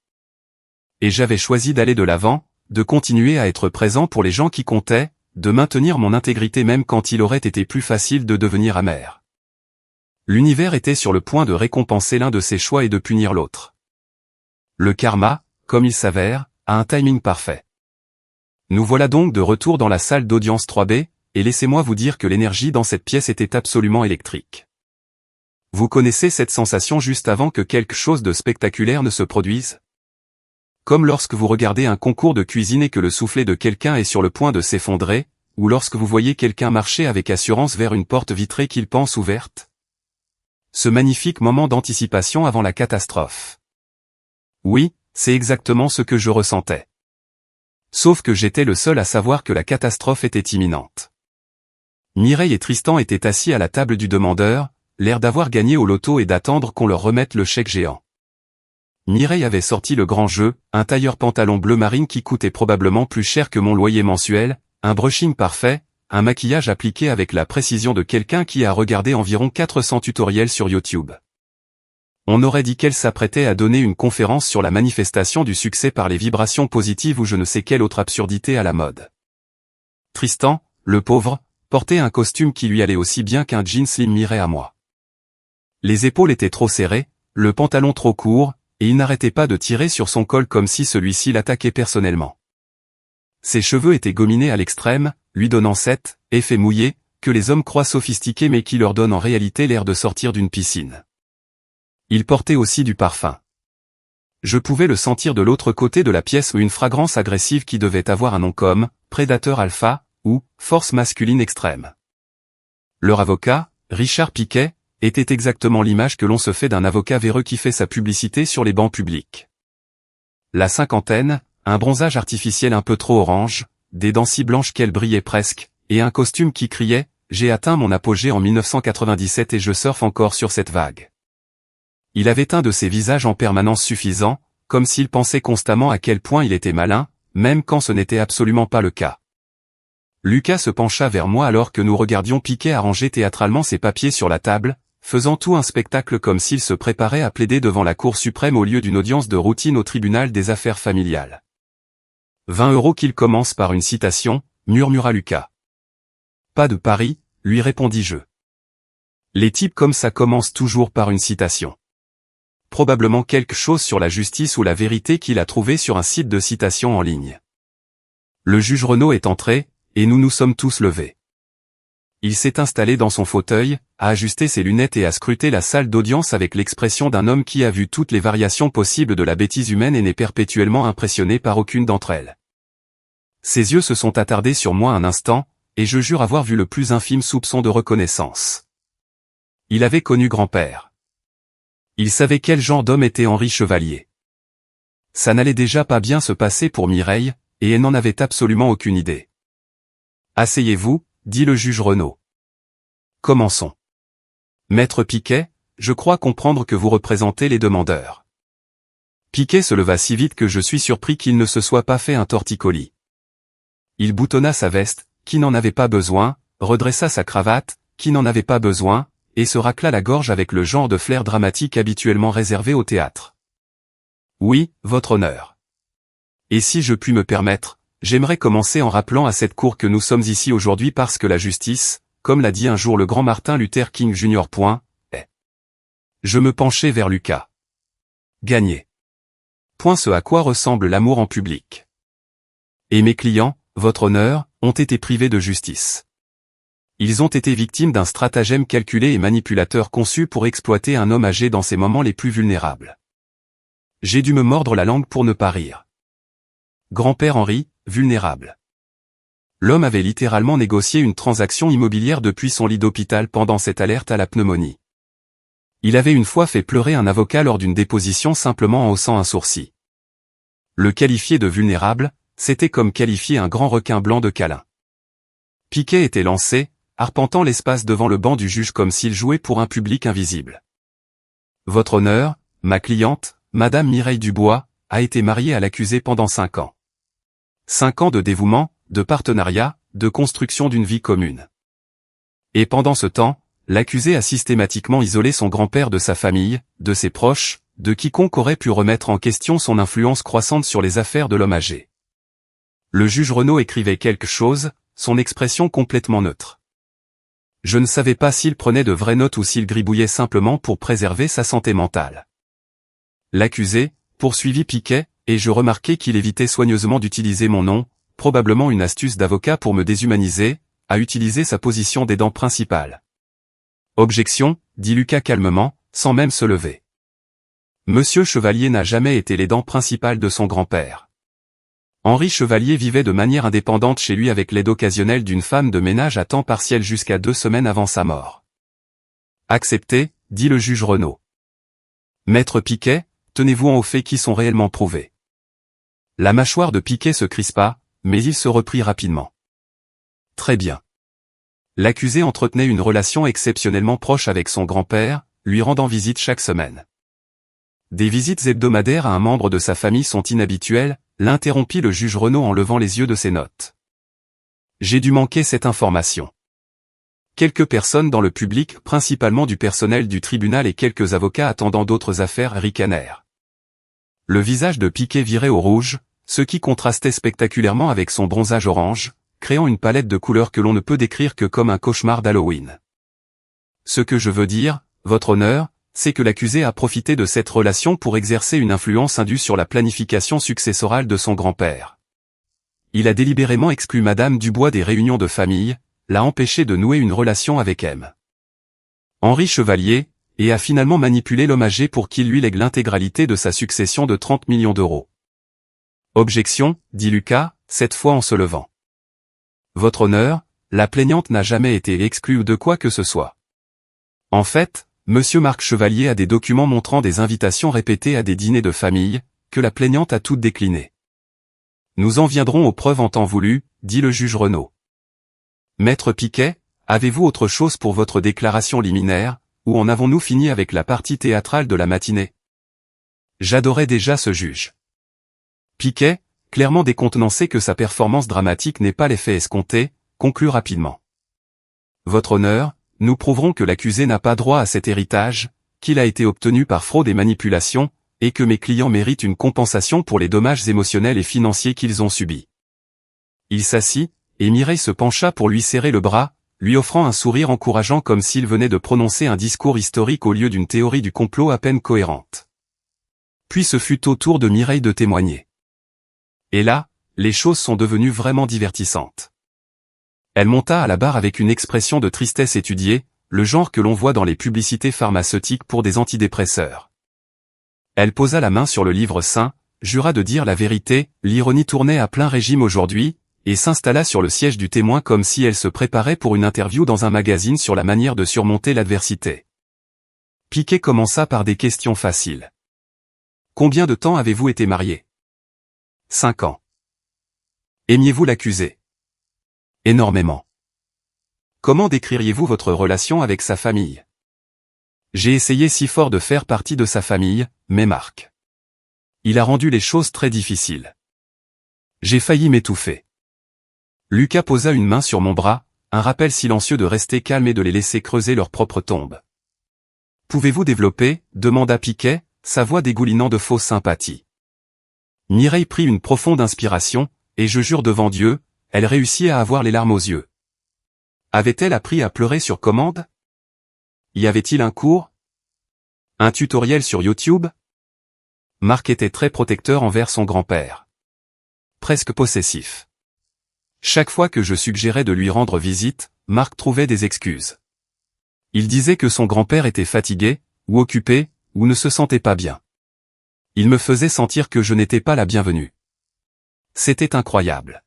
Et j'avais choisi d'aller de l'avant, de continuer à être présent pour les gens qui comptaient, de maintenir mon intégrité même quand il aurait été plus facile de devenir amer. L'univers était sur le point de récompenser l'un de ses choix et de punir l'autre. Le karma, comme il s'avère, a un timing parfait. Nous voilà donc de retour dans la salle d'audience 3B, et laissez-moi vous dire que l'énergie dans cette pièce était absolument électrique. Vous connaissez cette sensation juste avant que quelque chose de spectaculaire ne se produise ? Comme lorsque vous regardez un concours de cuisine et que le soufflet de quelqu'un est sur le point de s'effondrer, ou lorsque vous voyez quelqu'un marcher avec assurance vers une porte vitrée qu'il pense ouverte. Ce magnifique moment d'anticipation avant la catastrophe. Oui, c'est exactement ce que je ressentais. Sauf que j'étais le seul à savoir que la catastrophe était imminente. Mireille et Tristan étaient assis à la table du demandeur, l'air d'avoir gagné au loto et d'attendre qu'on leur remette le chèque géant. Mireille avait sorti le grand jeu, un tailleur pantalon bleu marine qui coûtait probablement plus cher que mon loyer mensuel, un brushing parfait, un maquillage appliqué avec la précision de quelqu'un qui a regardé environ 400 tutoriels sur YouTube. On aurait dit qu'elle s'apprêtait à donner une conférence sur la manifestation du succès par les vibrations positives ou je ne sais quelle autre absurdité à la mode. Tristan, le pauvre, portait un costume qui lui allait aussi bien qu'un jean slim Mireille à moi. Les épaules étaient trop serrées, le pantalon trop court, et il n'arrêtait pas de tirer sur son col comme si celui-ci l'attaquait personnellement. Ses cheveux étaient gominés à l'extrême, lui donnant cet effet mouillé, que les hommes croient sophistiqué mais qui leur donne en réalité l'air de sortir d'une piscine. Il portait aussi du parfum. Je pouvais le sentir de l'autre côté de la pièce ou une fragrance agressive qui devait avoir un nom comme prédateur alpha ou force masculine extrême. Leur avocat, Richard Piquet, était exactement l'image que l'on se fait d'un avocat véreux qui fait sa publicité sur les bancs publics. La cinquantaine, un bronzage artificiel un peu trop orange, des dents si blanches qu'elles brillaient presque, et un costume qui criait « J'ai atteint mon apogée en 1997 et je surfe encore sur cette vague ». Il avait un de ces visages en permanence suffisant, comme s'il pensait constamment à quel point il était malin, même quand ce n'était absolument pas le cas. Lucas se pencha vers moi alors que nous regardions Piquet arranger théâtralement ses papiers sur la table, faisant tout un spectacle comme s'il se préparait à plaider devant la Cour suprême au lieu d'une audience de routine au tribunal des affaires familiales. 20 € qu'il commence par une citation, murmura Lucas. Pas de pari, lui répondis-je. Les types comme ça commencent toujours par une citation. Probablement quelque chose sur la justice ou la vérité qu'il a trouvé sur un site de citation en ligne. Le juge Renaud est entré, et nous nous sommes tous levés. Il s'est installé dans son fauteuil, a ajusté ses lunettes et a scruté la salle d'audience avec l'expression d'un homme qui a vu toutes les variations possibles de la bêtise humaine et n'est perpétuellement impressionné par aucune d'entre elles. Ses yeux se sont attardés sur moi un instant, et je jure avoir vu le plus infime soupçon de reconnaissance. Il avait connu grand-père. Il savait quel genre d'homme était Henri Chevalier. Ça n'allait déjà pas bien se passer pour Mireille, et elle n'en avait absolument aucune idée. « Asseyez-vous » dit le juge Renaud. « Commençons. Maître Piquet, je crois comprendre que vous représentez les demandeurs. » Piquet se leva si vite que je suis surpris qu'il ne se soit pas fait un torticolis. Il boutonna sa veste, qui n'en avait pas besoin, redressa sa cravate, qui n'en avait pas besoin, et se racla la gorge avec le genre de flair dramatique habituellement réservé au théâtre. « Oui, votre honneur. Et si je puis me permettre, j'aimerais commencer en rappelant à cette cour que nous sommes ici aujourd'hui parce que la justice, comme l'a dit un jour le grand Martin Luther King Jr. est. » Je me penchai vers Lucas. Gagné. Point ce à quoi ressemble l'amour en public. Et mes clients, votre honneur, ont été privés de justice. Ils ont été victimes d'un stratagème calculé et manipulateur conçu pour exploiter un homme âgé dans ses moments les plus vulnérables. J'ai dû me mordre la langue pour ne pas rire. Grand-père Henri, vulnérable. L'homme avait littéralement négocié une transaction immobilière depuis son lit d'hôpital pendant cette alerte à la pneumonie. Il avait une fois fait pleurer un avocat lors d'une déposition simplement en haussant un sourcil. Le qualifier de vulnérable, c'était comme qualifier un grand requin blanc de câlin. Piquet était lancé, arpentant l'espace devant le banc du juge comme s'il jouait pour un public invisible. Votre honneur, ma cliente, Madame Mireille Dubois, a été mariée à l'accusé pendant 5 ans. 5 ans de dévouement, de partenariat, de construction d'une vie commune. Et pendant ce temps, l'accusé a systématiquement isolé son grand-père de sa famille, de ses proches, de quiconque aurait pu remettre en question son influence croissante sur les affaires de l'homme âgé. Le juge Renaud écrivait quelque chose, son expression complètement neutre. Je ne savais pas s'il prenait de vraies notes ou s'il gribouillait simplement pour préserver sa santé mentale. L'accusé, poursuivit Piquet, et je remarquai qu'il évitait soigneusement d'utiliser mon nom, probablement une astuce d'avocat pour me déshumaniser, a utilisé sa position d'aidant principal. Objection, dit Lucas calmement, sans même se lever. Monsieur Chevalier n'a jamais été l'aidant principal de son grand-père. Henri Chevalier vivait de manière indépendante chez lui avec l'aide occasionnelle d'une femme de ménage à temps partiel jusqu'à 2 semaines avant sa mort. Accepté, dit le juge Renaud. Maître Piquet, tenez-vous aux faits qui sont réellement prouvés. La mâchoire de Piquet se crispa, mais il se reprit rapidement. Très bien. L'accusé entretenait une relation exceptionnellement proche avec son grand-père, lui rendant visite chaque semaine. Des visites hebdomadaires à un membre de sa famille sont inhabituelles, l'interrompit le juge Renaud en levant les yeux de ses notes. J'ai dû manquer cette information. Quelques personnes dans le public, principalement du personnel du tribunal et quelques avocats attendant d'autres affaires, ricanèrent. Le visage de Piquet virait au rouge, ce qui contrastait spectaculairement avec son bronzage orange, créant une palette de couleurs que l'on ne peut décrire que comme un cauchemar d'Halloween. Ce que je veux dire, votre honneur, c'est que l'accusé a profité de cette relation pour exercer une influence indue sur la planification successorale de son grand-père. Il a délibérément exclu Madame Dubois des réunions de famille, l'a empêché de nouer une relation avec M. Henri Chevalier, et a finalement manipulé l'homme âgé pour qu'il lui lègue l'intégralité de sa succession de 30 millions d'euros. Objection, dit Lucas, cette fois en se levant. Votre honneur, la plaignante n'a jamais été exclue de quoi que ce soit. En fait, Monsieur Marc Chevalier a des documents montrant des invitations répétées à des dîners de famille, que la plaignante a toutes déclinées. Nous en viendrons aux preuves en temps voulu, dit le juge Renaud. Maître Piquet, avez-vous autre chose pour votre déclaration liminaire, ou en avons-nous fini avec la partie théâtrale de la matinée? J'adorais déjà ce juge. Piquet, clairement décontenancé que sa performance dramatique n'ait pas l'effet escompté, conclut rapidement. Votre honneur, nous prouverons que l'accusé n'a pas droit à cet héritage, qu'il a été obtenu par fraude et manipulation, et que mes clients méritent une compensation pour les dommages émotionnels et financiers qu'ils ont subis. Il s'assit, et Mireille se pencha pour lui serrer le bras, lui offrant un sourire encourageant comme s'il venait de prononcer un discours historique au lieu d'une théorie du complot à peine cohérente. Puis ce fut au tour de Mireille de témoigner. Et là, les choses sont devenues vraiment divertissantes. Elle monta à la barre avec une expression de tristesse étudiée, le genre que l'on voit dans les publicités pharmaceutiques pour des antidépresseurs. Elle posa la main sur le livre saint, jura de dire la vérité, l'ironie tournait à plein régime aujourd'hui, et s'installa sur le siège du témoin comme si elle se préparait pour une interview dans un magazine sur la manière de surmonter l'adversité. Piquet commença par des questions faciles. Combien de temps avez-vous été marié? 5 ans. Aimiez-vous l'accusé? Énormément. Comment décririez-vous votre relation avec sa famille? J'ai essayé si fort de faire partie de sa famille, mais Marc. Il a rendu les choses très difficiles. J'ai failli m'étouffer. Lucas posa une main sur mon bras, un rappel silencieux de rester calme et de les laisser creuser leur propre tombe. Pouvez-vous développer, demanda Piquet, sa voix dégoulinant de fausse sympathie. Mireille prit une profonde inspiration, et je jure devant Dieu, elle réussit à avoir les larmes aux yeux. Avait-elle appris à pleurer sur commande? Y avait-il un cours? Un tutoriel sur YouTube? Marc était très protecteur envers son grand-père. Presque possessif. Chaque fois que je suggérais de lui rendre visite, Marc trouvait des excuses. Il disait que son grand-père était fatigué, ou occupé, ou ne se sentait pas bien. Il me faisait sentir que je n'étais pas la bienvenue. C'était incroyable.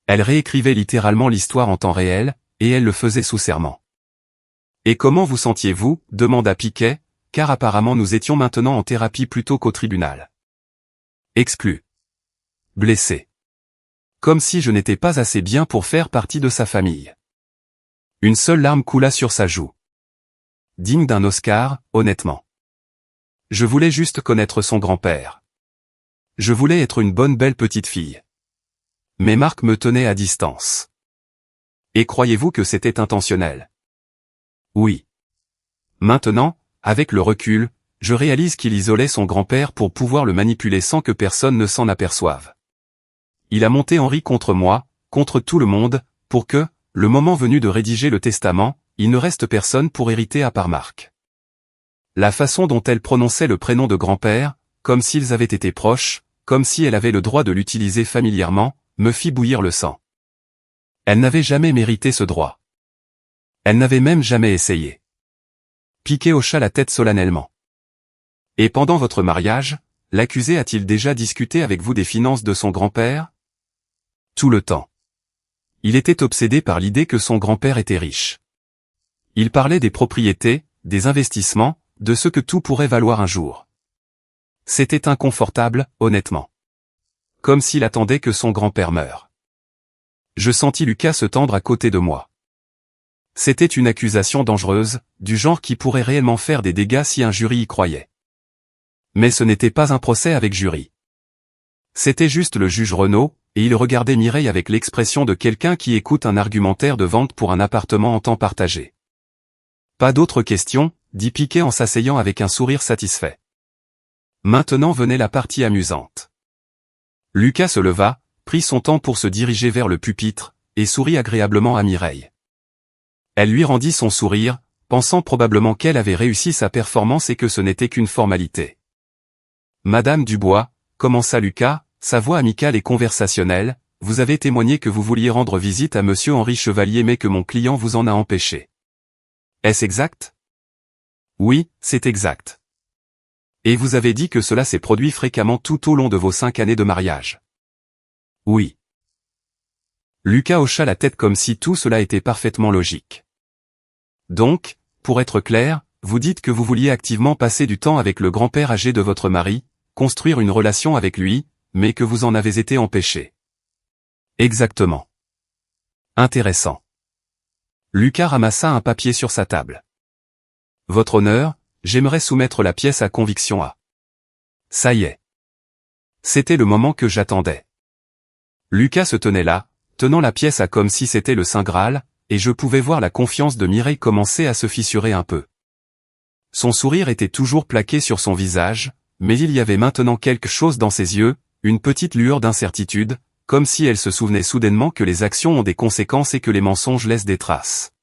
Elle réécrivait littéralement l'histoire en temps réel, et elle le faisait sous serment. Et comment vous sentiez-vous? Demanda Piquet, car apparemment nous étions maintenant en thérapie plutôt qu'au tribunal. Exclu. Blessé. Comme si je n'étais pas assez bien pour faire partie de sa famille. Une seule larme coula sur sa joue. Digne d'un Oscar, honnêtement. Je voulais juste connaître son grand-père. Je voulais être une bonne belle petite fille. Mais Marc me tenait à distance. Et croyez-vous que c'était intentionnel? Oui. Maintenant, avec le recul, je réalise qu'il isolait son grand-père pour pouvoir le manipuler sans que personne ne s'en aperçoive. Il a monté Henri contre moi, contre tout le monde, pour que, le moment venu de rédiger le testament, il ne reste personne pour hériter à part Marc. La façon dont elle prononçait le prénom de grand-père, comme s'ils avaient été proches, comme si elle avait le droit de l'utiliser familièrement, me fit bouillir le sang. Elle n'avait jamais mérité ce droit. Elle n'avait même jamais essayé. Piquet hocha la tête solennellement. Et pendant votre mariage, l'accusé a-t-il déjà discuté avec vous des finances de son grand-père? Tout le temps. Il était obsédé par l'idée que son grand-père était riche. Il parlait des propriétés, des investissements, de ce que tout pourrait valoir un jour. C'était inconfortable, honnêtement. Comme s'il attendait que son grand-père meure. Je sentis Lucas se tendre à côté de moi. C'était une accusation dangereuse, du genre qui pourrait réellement faire des dégâts si un jury y croyait. Mais ce n'était pas un procès avec jury. C'était juste le juge Renaud, et il regardait Mireille avec l'expression de quelqu'un qui écoute un argumentaire de vente pour un appartement en temps partagé. Pas d'autres questions, dit Piquet en s'asseyant avec un sourire satisfait. Maintenant venait la partie amusante. Lucas se leva, prit son temps pour se diriger vers le pupitre, et sourit agréablement à Mireille. Elle lui rendit son sourire, pensant probablement qu'elle avait réussi sa performance et que ce n'était qu'une formalité. Madame Dubois, commença Lucas, sa voix amicale et conversationnelle, vous avez témoigné que vous vouliez rendre visite à monsieur Henri Chevalier mais que mon client vous en a empêché. Est-ce exact? Oui, c'est exact. Et vous avez dit que cela s'est produit fréquemment tout au long de vos 5 années de mariage. Oui. Lucas hocha la tête comme si tout cela était parfaitement logique. Donc, pour être clair, vous dites que vous vouliez activement passer du temps avec le grand-père âgé de votre mari, construire une relation avec lui, mais que vous en avez été empêché. Exactement. Intéressant. Lucas ramassa un papier sur sa table. Votre honneur, j'aimerais soumettre la pièce à conviction à. Ça y est. C'était le moment que j'attendais. Lucas se tenait là, tenant la pièce à comme si c'était le Saint Graal, et je pouvais voir la confiance de Mireille commencer à se fissurer un peu. Son sourire était toujours plaqué sur son visage, mais il y avait maintenant quelque chose dans ses yeux, une petite lueur d'incertitude, comme si elle se souvenait soudainement que les actions ont des conséquences et que les mensonges laissent des traces.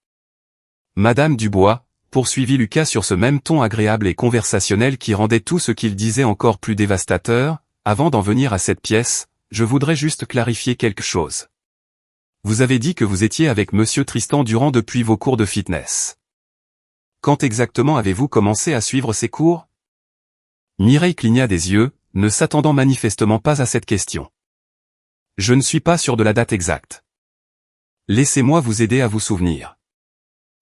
Madame Dubois, poursuivit Lucas sur ce même ton agréable et conversationnel qui rendait tout ce qu'il disait encore plus dévastateur, avant d'en venir à cette pièce, je voudrais juste clarifier quelque chose. Vous avez dit que vous étiez avec monsieur Tristan Durand depuis vos cours de fitness. Quand exactement avez-vous commencé à suivre ces cours? Mireille cligna des yeux, ne s'attendant manifestement pas à cette question. Je ne suis pas sûr de la date exacte. Laissez-moi vous aider à vous souvenir.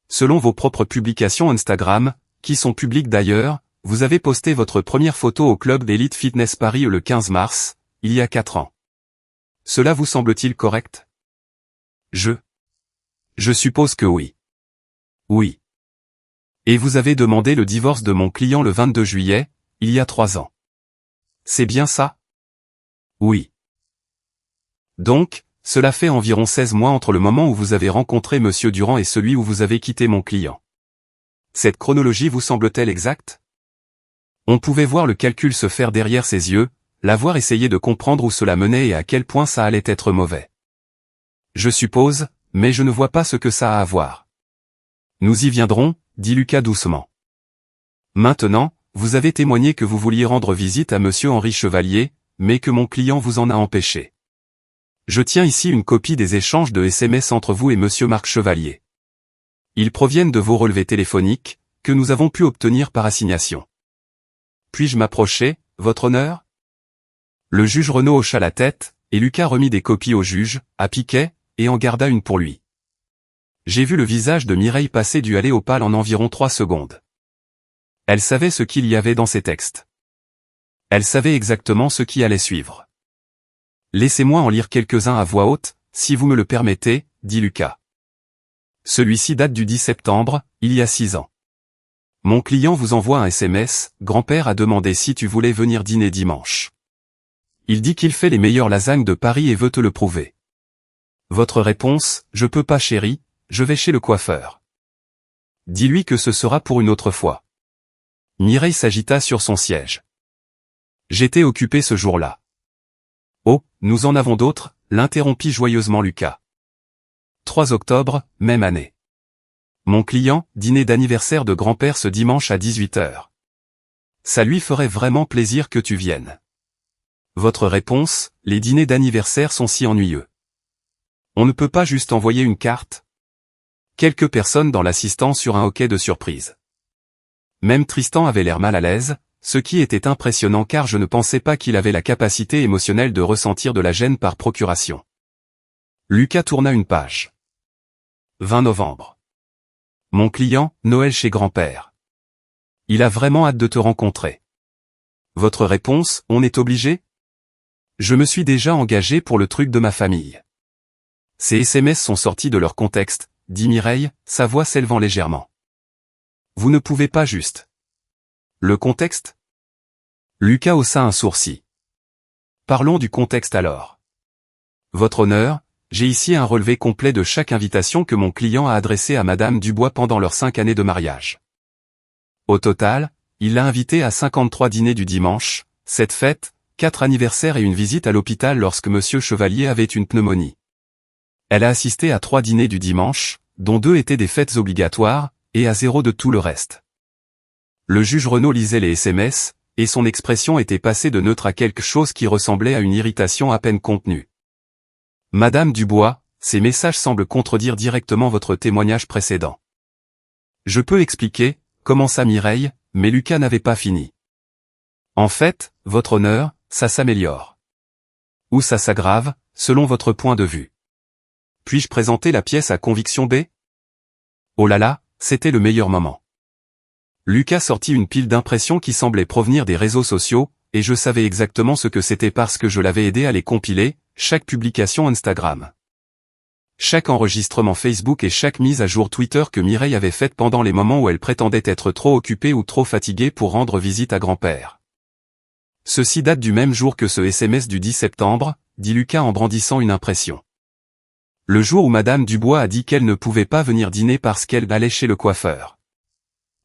Selon vos propres publications Instagram, qui sont publiques d'ailleurs, vous avez posté votre première photo au club d'Elite Fitness Paris le 15 mars, il y a 4 ans. Cela vous semble-t-il correct? Je suppose que oui. Oui. Et vous avez demandé le divorce de mon client le 22 juillet, il y a 3 ans. C'est bien ça? Oui. Donc, cela fait environ 16 mois entre le moment où vous avez rencontré monsieur Durand et celui où vous avez quitté mon client. Cette chronologie vous semble-t-elle exacte? On pouvait voir le calcul se faire derrière ses yeux, l'avoir essayé de comprendre où cela menait et à quel point ça allait être mauvais. Je suppose, mais je ne vois pas ce que ça a à voir. Nous y viendrons, dit Lucas doucement. Maintenant, vous avez témoigné que vous vouliez rendre visite à monsieur Henri Chevalier, mais que mon client vous en a empêché. Je tiens ici une copie des échanges de SMS entre vous et monsieur Marc Chevalier. Ils proviennent de vos relevés téléphoniques, que nous avons pu obtenir par assignation. Puis-je m'approcher, votre honneur? Le juge Renaud hocha la tête, et Lucas remit des copies au juge, à Piquet, et en garda une pour lui. J'ai vu le visage de Mireille passer du aller au pâle en environ 3 secondes. Elle savait ce qu'il y avait dans ces textes. Elle savait exactement ce qui allait suivre. Laissez-moi en lire quelques-uns à voix haute, si vous me le permettez, dit Lucas. Celui-ci date du 10 septembre, il y a 6 ans. Mon client vous envoie un SMS, grand-père a demandé si tu voulais venir dîner dimanche. Il dit qu'il fait les meilleures lasagnes de Paris et veut te le prouver. Votre réponse, je peux pas chérie, je vais chez le coiffeur. Dis-lui que ce sera pour une autre fois. Mireille s'agita sur son siège. J'étais occupé ce jour-là. Oh, nous en avons d'autres, l'interrompit joyeusement Lucas. 3 octobre, même année. Mon client, dîner d'anniversaire de grand-père ce dimanche à 18h. Ça lui ferait vraiment plaisir que tu viennes. Votre réponse, les dîners d'anniversaire sont si ennuyeux. On ne peut pas juste envoyer une carte? Quelques personnes dans l'assistance sur un hockey de surprise. Même Tristan avait l'air mal à l'aise, ce qui était impressionnant car je ne pensais pas qu'il avait la capacité émotionnelle de ressentir de la gêne par procuration. Lucas tourna une page. 20 novembre. Mon client, Noël chez grand-père. Il a vraiment hâte de te rencontrer. Votre réponse, on est obligé? Je me suis déjà engagé pour le truc de ma famille. Ces SMS sont sortis de leur contexte, dit Mireille, sa voix s'élevant légèrement. Vous ne pouvez pas juste. Le contexte? Lucas haussa un sourcil. Parlons du contexte alors. Votre honneur, j'ai ici un relevé complet de chaque invitation que mon client a adressée à Madame Dubois pendant leurs 5 années de mariage. Au total, il l'a invitée à 53 dîners du dimanche, 7 fêtes, 4 anniversaires et une visite à l'hôpital lorsque Monsieur Chevalier avait une pneumonie. Elle a assisté à 3 dîners du dimanche, dont 2 étaient des fêtes obligatoires, et à 0 de tout le reste. Le juge Renaud lisait les SMS, et son expression était passée de neutre à quelque chose qui ressemblait à une irritation à peine contenue. Madame Dubois, ces messages semblent contredire directement votre témoignage précédent. Je peux expliquer, commença Mireille, mais Lucas n'avait pas fini. En fait, votre honneur, ça s'améliore. Ou ça s'aggrave, selon votre point de vue. Puis-je présenter la pièce à conviction B? Oh là là, c'était le meilleur moment. Lucas sortit une pile d'impressions qui semblaient provenir des réseaux sociaux, et je savais exactement ce que c'était parce que je l'avais aidé à les compiler, chaque publication Instagram, chaque enregistrement Facebook et chaque mise à jour Twitter que Mireille avait faite pendant les moments où elle prétendait être trop occupée ou trop fatiguée pour rendre visite à grand-père. Ceci date du même jour que ce SMS du 10 septembre, dit Lucas en brandissant une impression. Le jour où Madame Dubois a dit qu'elle ne pouvait pas venir dîner parce qu'elle allait chez le coiffeur.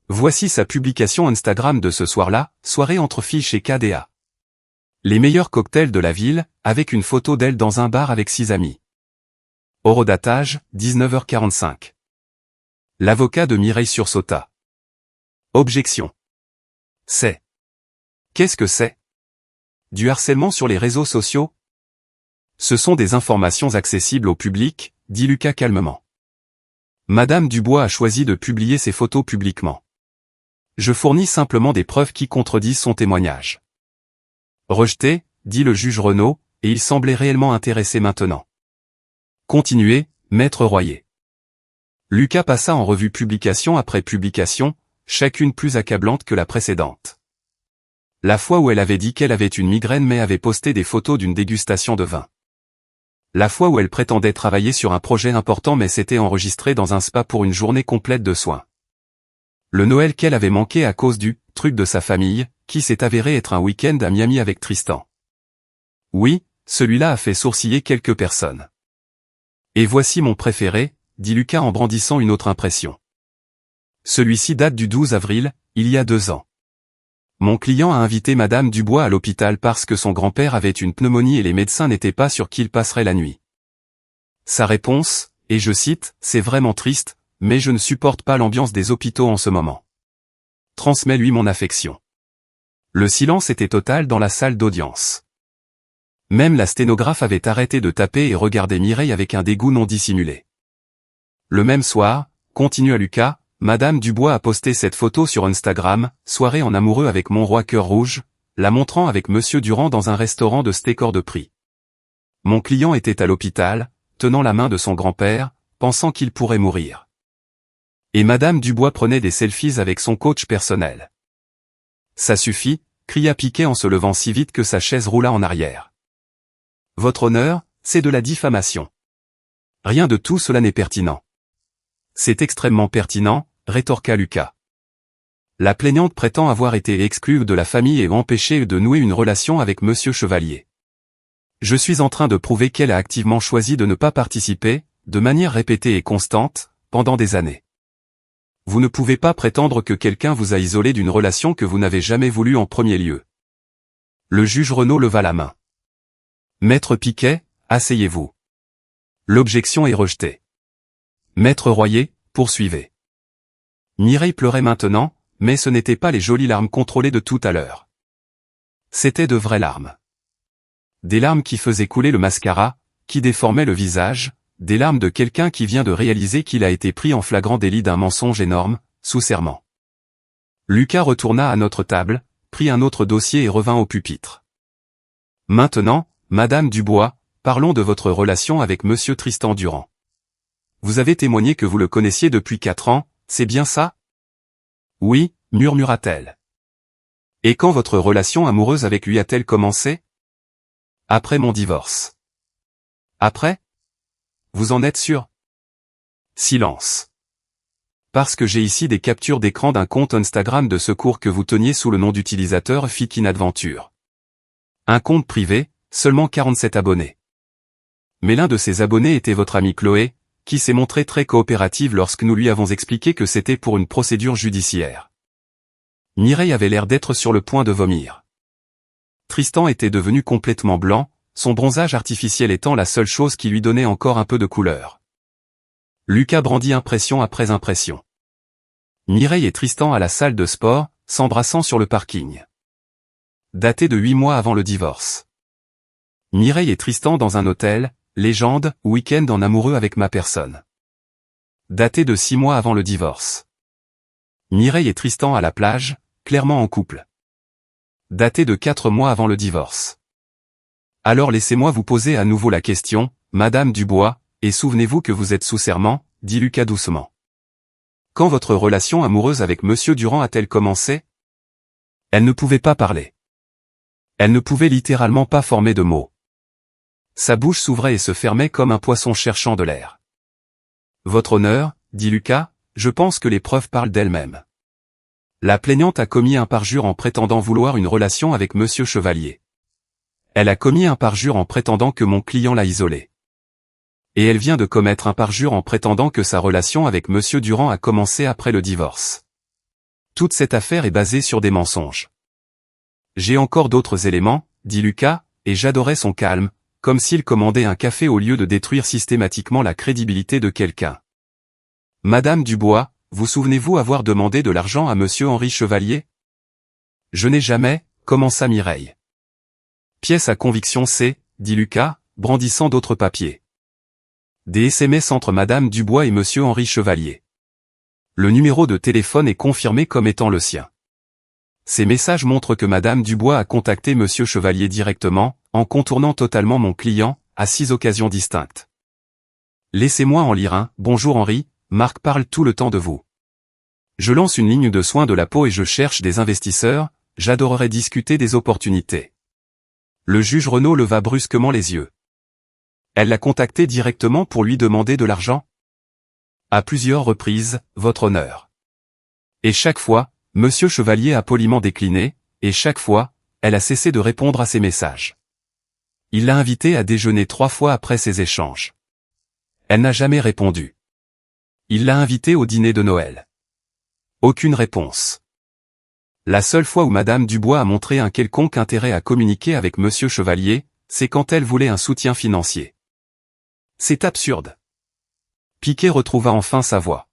Voici sa publication Instagram de ce soir-là, soirée entre filles chez KDA. Les meilleurs cocktails de la ville, avec une photo d'elle dans un bar avec 6 amis. Horodatage, 19h45. L'avocat de Mireille sursauta. Objection. C'est. Qu'est-ce que c'est? Du harcèlement sur les réseaux sociaux? Ce sont des informations accessibles au public, dit Lucas calmement. Madame Dubois a choisi de publier ses photos publiquement. Je fournis simplement des preuves qui contredisent son témoignage. Rejeté, dit le juge Renaud, et il semblait réellement intéressé maintenant. Continuez, maître Royer. Lucas passa en revue publication après publication, chacune plus accablante que la précédente. La fois où elle avait dit qu'elle avait une migraine mais avait posté des photos d'une dégustation de vin. La fois où elle prétendait travailler sur un projet important mais s'était enregistrée dans un spa pour une journée complète de soins. Le Noël qu'elle avait manqué à cause du « truc de sa famille », qui s'est avéré être un week-end à Miami avec Tristan. Oui, celui-là a fait sourciller quelques personnes. Et voici mon préféré, dit Lucas en brandissant une autre impression. Celui-ci date du 12 avril, il y a 2 ans. Mon client a invité Madame Dubois à l'hôpital parce que son grand-père avait une pneumonie et les médecins n'étaient pas sûrs qu'il passerait la nuit. Sa réponse, et je cite, « C'est vraiment triste, mais je ne supporte pas l'ambiance des hôpitaux en ce moment. Transmets-lui mon affection. » Le silence était total dans la salle d'audience. Même la sténographe avait arrêté de taper et regardait Mireille avec un dégoût non dissimulé. Le même soir, continua Lucas, Madame Dubois a posté cette photo sur Instagram, soirée en amoureux avec mon roi cœur rouge, la montrant avec Monsieur Durand dans un restaurant de steak hors de prix. Mon client était à l'hôpital, tenant la main de son grand-père, pensant qu'il pourrait mourir. Et Madame Dubois prenait des selfies avec son coach personnel. Ça suffit, cria Piquet en se levant si vite que sa chaise roula en arrière. Votre honneur, c'est de la diffamation. Rien de tout cela n'est pertinent. C'est extrêmement pertinent, rétorqua Lucas. La plaignante prétend avoir été exclue de la famille et empêchée de nouer une relation avec Monsieur Chevalier. Je suis en train de prouver qu'elle a activement choisi de ne pas participer, de manière répétée et constante, pendant des années. Vous ne pouvez pas prétendre que quelqu'un vous a isolé d'une relation que vous n'avez jamais voulu en premier lieu. Le juge Renaud leva la main. Maître Piquet, asseyez-vous. L'objection est rejetée. Maître Royer, poursuivez. Mireille pleurait maintenant, mais ce n'étaient pas les jolies larmes contrôlées de tout à l'heure. C'étaient de vraies larmes. Des larmes qui faisaient couler le mascara, qui déformaient le visage, des larmes de quelqu'un qui vient de réaliser qu'il a été pris en flagrant délit d'un mensonge énorme, sous serment. Lucas retourna à notre table, prit un autre dossier et revint au pupitre. Maintenant, Madame Dubois, parlons de votre relation avec Monsieur Tristan Durand. Vous avez témoigné que vous le connaissiez depuis 4 ans, c'est bien ça? Oui, murmura-t-elle. Et quand votre relation amoureuse avec lui a-t-elle commencé? Après mon divorce. Après? Vous en êtes sûr? Silence. Parce que j'ai ici des captures d'écran d'un compte Instagram de secours que vous teniez sous le nom d'utilisateur Fikin Adventure. Un compte privé, seulement 47 abonnés. Mais l'un de ces abonnés était votre amie Chloé, qui s'est montrée très coopérative lorsque nous lui avons expliqué que c'était pour une procédure judiciaire. Mireille avait l'air d'être sur le point de vomir. Tristan était devenu complètement blanc, son bronzage artificiel étant la seule chose qui lui donnait encore un peu de couleur. Lucas brandit impression après impression. Mireille et Tristan à la salle de sport, s'embrassant sur le parking. Daté de 8 mois avant le divorce. Mireille et Tristan dans un hôtel, légende, week-end en amoureux avec ma personne. Daté de 6 mois avant le divorce. Mireille et Tristan à la plage, clairement en couple. Daté de 4 mois avant le divorce. Alors laissez-moi vous poser à nouveau la question, Madame Dubois, et souvenez-vous que vous êtes sous serment, dit Lucas doucement. Quand votre relation amoureuse avec Monsieur Durand a-t-elle commencé? Elle ne pouvait pas parler. Elle ne pouvait littéralement pas former de mots. Sa bouche s'ouvrait et se fermait comme un poisson cherchant de l'air. Votre honneur, dit Lucas, je pense que les preuves parlent d'elles-mêmes. La plaignante a commis un parjure en prétendant vouloir une relation avec Monsieur Chevalier. Elle a commis un parjure en prétendant que mon client l'a isolée. Et elle vient de commettre un parjure en prétendant que sa relation avec Monsieur Durand a commencé après le divorce. Toute cette affaire est basée sur des mensonges. J'ai encore d'autres éléments, dit Lucas, et j'adorais son calme, comme s'il commandait un café au lieu de détruire systématiquement la crédibilité de quelqu'un. Madame Dubois, vous souvenez-vous avoir demandé de l'argent à Monsieur Henri Chevalier? Je n'ai jamais, commença Mireille. Pièce à conviction c'est, dit Lucas, brandissant d'autres papiers. Des SMS entre Madame Dubois et Monsieur Henri Chevalier. Le numéro de téléphone est confirmé comme étant le sien. Ces messages montrent que Madame Dubois a contacté Monsieur Chevalier directement, en contournant totalement mon client, à 6 occasions distinctes. Laissez-moi en lire un. Bonjour Henri, Marc parle tout le temps de vous. Je lance une ligne de soins de la peau et je cherche des investisseurs, j'adorerais discuter des opportunités. Le juge Renaud leva brusquement les yeux. Elle l'a contacté directement pour lui demander de l'argent? À plusieurs reprises, votre honneur. Et chaque fois, Monsieur Chevalier a poliment décliné, et chaque fois, elle a cessé de répondre à ses messages. Il l'a invitée à déjeuner 3 fois après ces échanges. Elle n'a jamais répondu. Il l'a invitée au dîner de Noël. Aucune réponse. La seule fois où Madame Dubois a montré un quelconque intérêt à communiquer avec Monsieur Chevalier, c'est quand elle voulait un soutien financier. C'est absurde. Piquet retrouva enfin sa voix.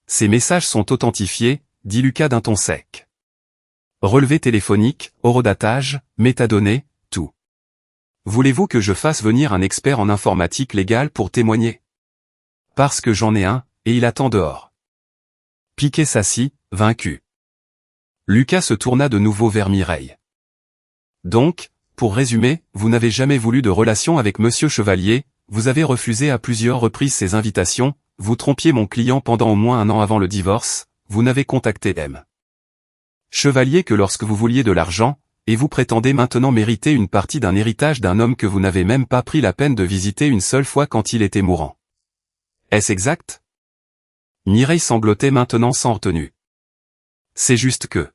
Ces messages sont authentifiés, dit Lucas d'un ton sec. Relevé téléphonique, horodatage, métadonnées, tout. Voulez-vous que je fasse venir un expert en informatique légale pour témoigner? Parce que j'en ai un, et il attend dehors. Piquet s'assit, vaincu. Lucas se tourna de nouveau vers Mireille. Donc, pour résumer, vous n'avez jamais voulu de relation avec Monsieur Chevalier, vous avez refusé à plusieurs reprises ses invitations, vous trompiez mon client pendant au moins 1 an avant le divorce, vous n'avez contacté M. Chevalier que lorsque vous vouliez de l'argent, et vous prétendez maintenant mériter une partie d'un héritage d'un homme que vous n'avez même pas pris la peine de visiter une seule fois quand il était mourant. Est-ce exact? Mireille sanglotait maintenant sans retenue. C'est juste que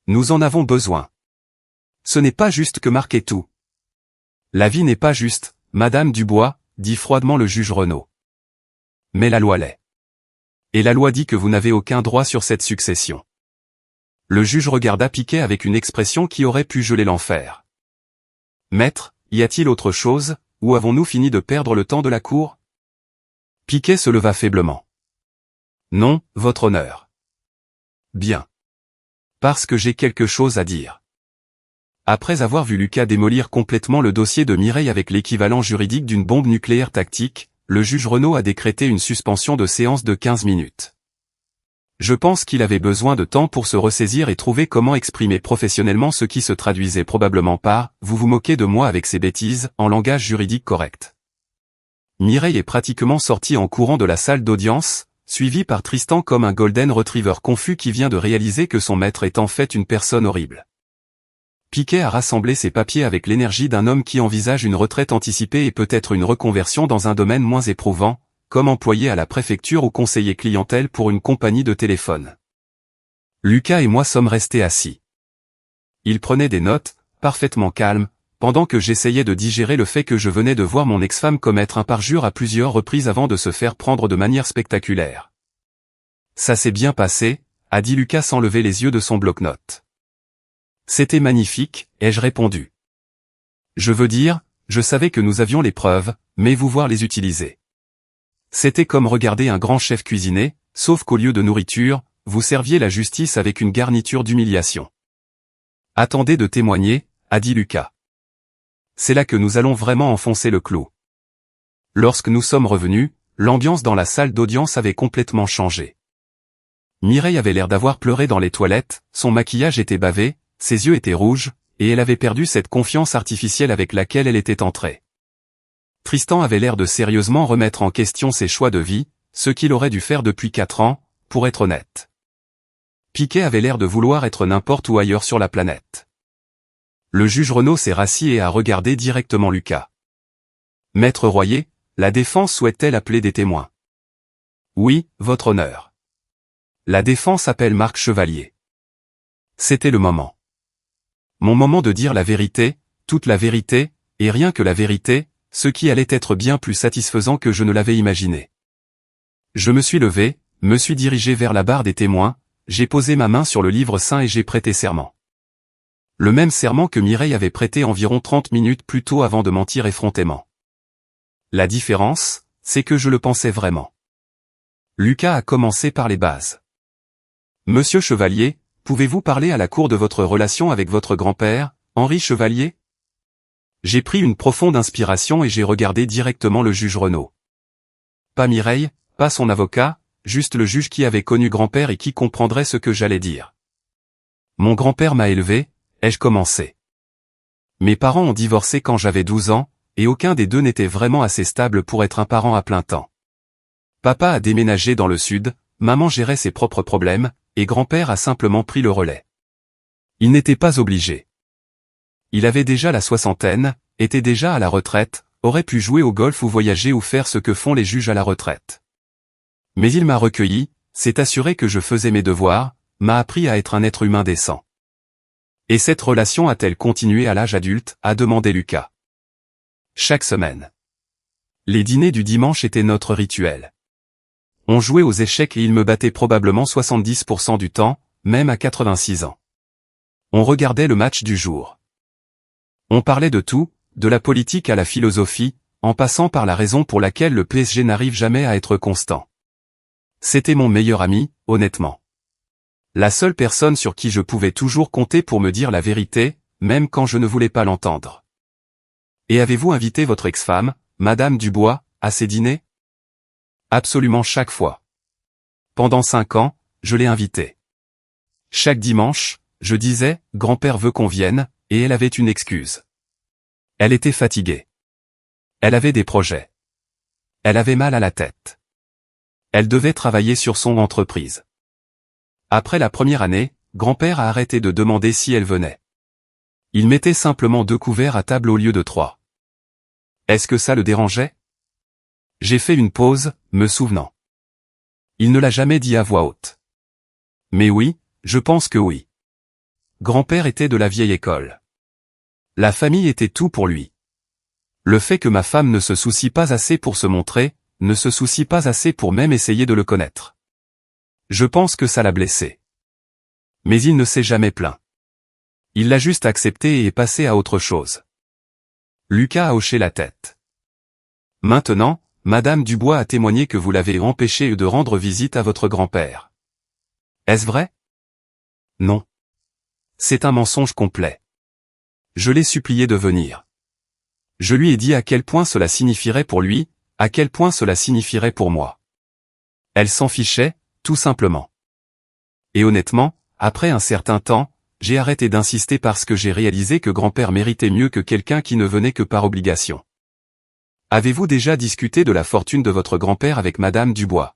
nous en avons besoin. Ce n'est pas juste que Marc et tout. La vie n'est pas juste, Madame Dubois, dit froidement le juge Renaud. Mais la loi l'est. Et la loi dit que vous n'avez aucun droit sur cette succession. Le juge regarda Piquet avec une expression qui aurait pu geler l'enfer. Maître, y a-t-il autre chose, ou avons-nous fini de perdre le temps de la cour? Piquet se leva faiblement. Non, votre honneur. Bien. Parce que j'ai quelque chose à dire. Après avoir vu Lucas démolir complètement le dossier de Mireille avec l'équivalent juridique d'une bombe nucléaire tactique, le juge Renaud a décrété une suspension de séance de 15 minutes. Je pense qu'il avait besoin de temps pour se ressaisir et trouver comment exprimer professionnellement ce qui se traduisait probablement par « vous vous moquez de moi avec ces bêtises » en langage juridique correct. Mireille est pratiquement sortie en courant de la salle d'audience, suivie par Tristan comme un golden retriever confus qui vient de réaliser que son maître est en fait une personne horrible. Piquet a rassemblé ses papiers avec l'énergie d'un homme qui envisage une retraite anticipée et peut-être une reconversion dans un domaine moins éprouvant, comme employé à la préfecture ou conseiller clientèle pour une compagnie de téléphone. Lucas et moi sommes restés assis. Il prenait des notes, parfaitement calme, pendant que j'essayais de digérer le fait que je venais de voir mon ex-femme commettre un parjure à plusieurs reprises avant de se faire prendre de manière spectaculaire. Ça s'est bien passé, a dit Lucas sans lever les yeux de son bloc-notes. C'était magnifique, ai-je répondu. Je veux dire, je savais que nous avions les preuves, mais vous voir les utiliser. C'était comme regarder un grand chef cuisiner, sauf qu'au lieu de nourriture, vous serviez la justice avec une garniture d'humiliation. Attendez de témoigner, a dit Lucas. C'est là que nous allons vraiment enfoncer le clou. Lorsque nous sommes revenus, l'ambiance dans la salle d'audience avait complètement changé. Mireille avait l'air d'avoir pleuré dans les toilettes, son maquillage était bavé, ses yeux étaient rouges, et elle avait perdu cette confiance artificielle avec laquelle elle était entrée. Tristan avait l'air de sérieusement remettre en question ses choix de vie, ce qu'il aurait dû faire depuis 4 ans, pour être honnête. Piquet avait l'air de vouloir être n'importe où ailleurs sur la planète. Le juge Renaud s'est rassis et a regardé directement Lucas. Maître Royer, la défense souhaite-t-elle appeler des témoins? Oui, votre honneur. La défense appelle Marc Chevalier. C'était le moment. Mon moment de dire la vérité, toute la vérité, et rien que la vérité, ce qui allait être bien plus satisfaisant que je ne l'avais imaginé. Je me suis levé, me suis dirigé vers la barre des témoins, j'ai posé ma main sur le livre saint et j'ai prêté serment. Le même serment que Mireille avait prêté environ 30 minutes plus tôt avant de mentir effrontément. La différence, c'est que je le pensais vraiment. Lucas a commencé par les bases. Monsieur Chevalier, pouvez-vous parler à la cour de votre relation avec votre grand-père, Henri Chevalier? J'ai pris une profonde inspiration et j'ai regardé directement le juge Renaud. Pas Mireille, pas son avocat, juste le juge qui avait connu grand-père et qui comprendrait ce que j'allais dire. Mon grand-père m'a élevé, ai-je commencé. Mes parents ont divorcé quand j'avais 12 ans, et aucun des deux n'était vraiment assez stable pour être un parent à plein temps. Papa a déménagé dans le sud, maman gérait ses propres problèmes, et grand-père a simplement pris le relais. Il n'était pas obligé. Il avait déjà la soixantaine, était déjà à la retraite, aurait pu jouer au golf ou voyager ou faire ce que font les juges à la retraite. Mais il m'a recueilli, s'est assuré que je faisais mes devoirs, m'a appris à être un être humain décent. Et cette relation a-t-elle continué à l'âge adulte, a demandé Lucas. Chaque semaine. Les dîners du dimanche étaient notre rituel. On jouait aux échecs et il me battait probablement 70% du temps, même à 86 ans. On regardait le match du jour. On parlait de tout, de la politique à la philosophie, en passant par la raison pour laquelle le PSG n'arrive jamais à être constant. C'était mon meilleur ami, honnêtement. La seule personne sur qui je pouvais toujours compter pour me dire la vérité, même quand je ne voulais pas l'entendre. Et avez-vous invité votre ex-femme, Madame Dubois, à ces dîners? Absolument chaque fois. Pendant 5 ans, je l'ai invitée. Chaque dimanche, je disais, grand-père veut qu'on vienne, et elle avait une excuse. Elle était fatiguée. Elle avait des projets. Elle avait mal à la tête. Elle devait travailler sur son entreprise. Après la première année, grand-père a arrêté de demander si elle venait. Il mettait simplement 2 couverts à table au lieu de 3. Est-ce que ça le dérangeait? J'ai fait une pause, me souvenant. Il ne l'a jamais dit à voix haute. Mais oui, je pense que oui. Grand-père était de la vieille école. La famille était tout pour lui. Le fait que ma femme ne se soucie pas assez pour se montrer, ne se soucie pas assez pour même essayer de le connaître. Je pense que ça l'a blessé. Mais il ne s'est jamais plaint. Il l'a juste accepté et est passé à autre chose. Lucas a hoché la tête. Maintenant, Madame Dubois a témoigné que vous l'avez empêché de rendre visite à votre grand-père. Est-ce vrai? Non. C'est un mensonge complet. Je l'ai supplié de venir. Je lui ai dit à quel point cela signifierait pour lui, à quel point cela signifierait pour moi. Elle s'en fichait, tout simplement. Et honnêtement, après un certain temps, j'ai arrêté d'insister parce que j'ai réalisé que grand-père méritait mieux que quelqu'un qui ne venait que par obligation. Avez-vous déjà discuté de la fortune de votre grand-père avec Madame Dubois?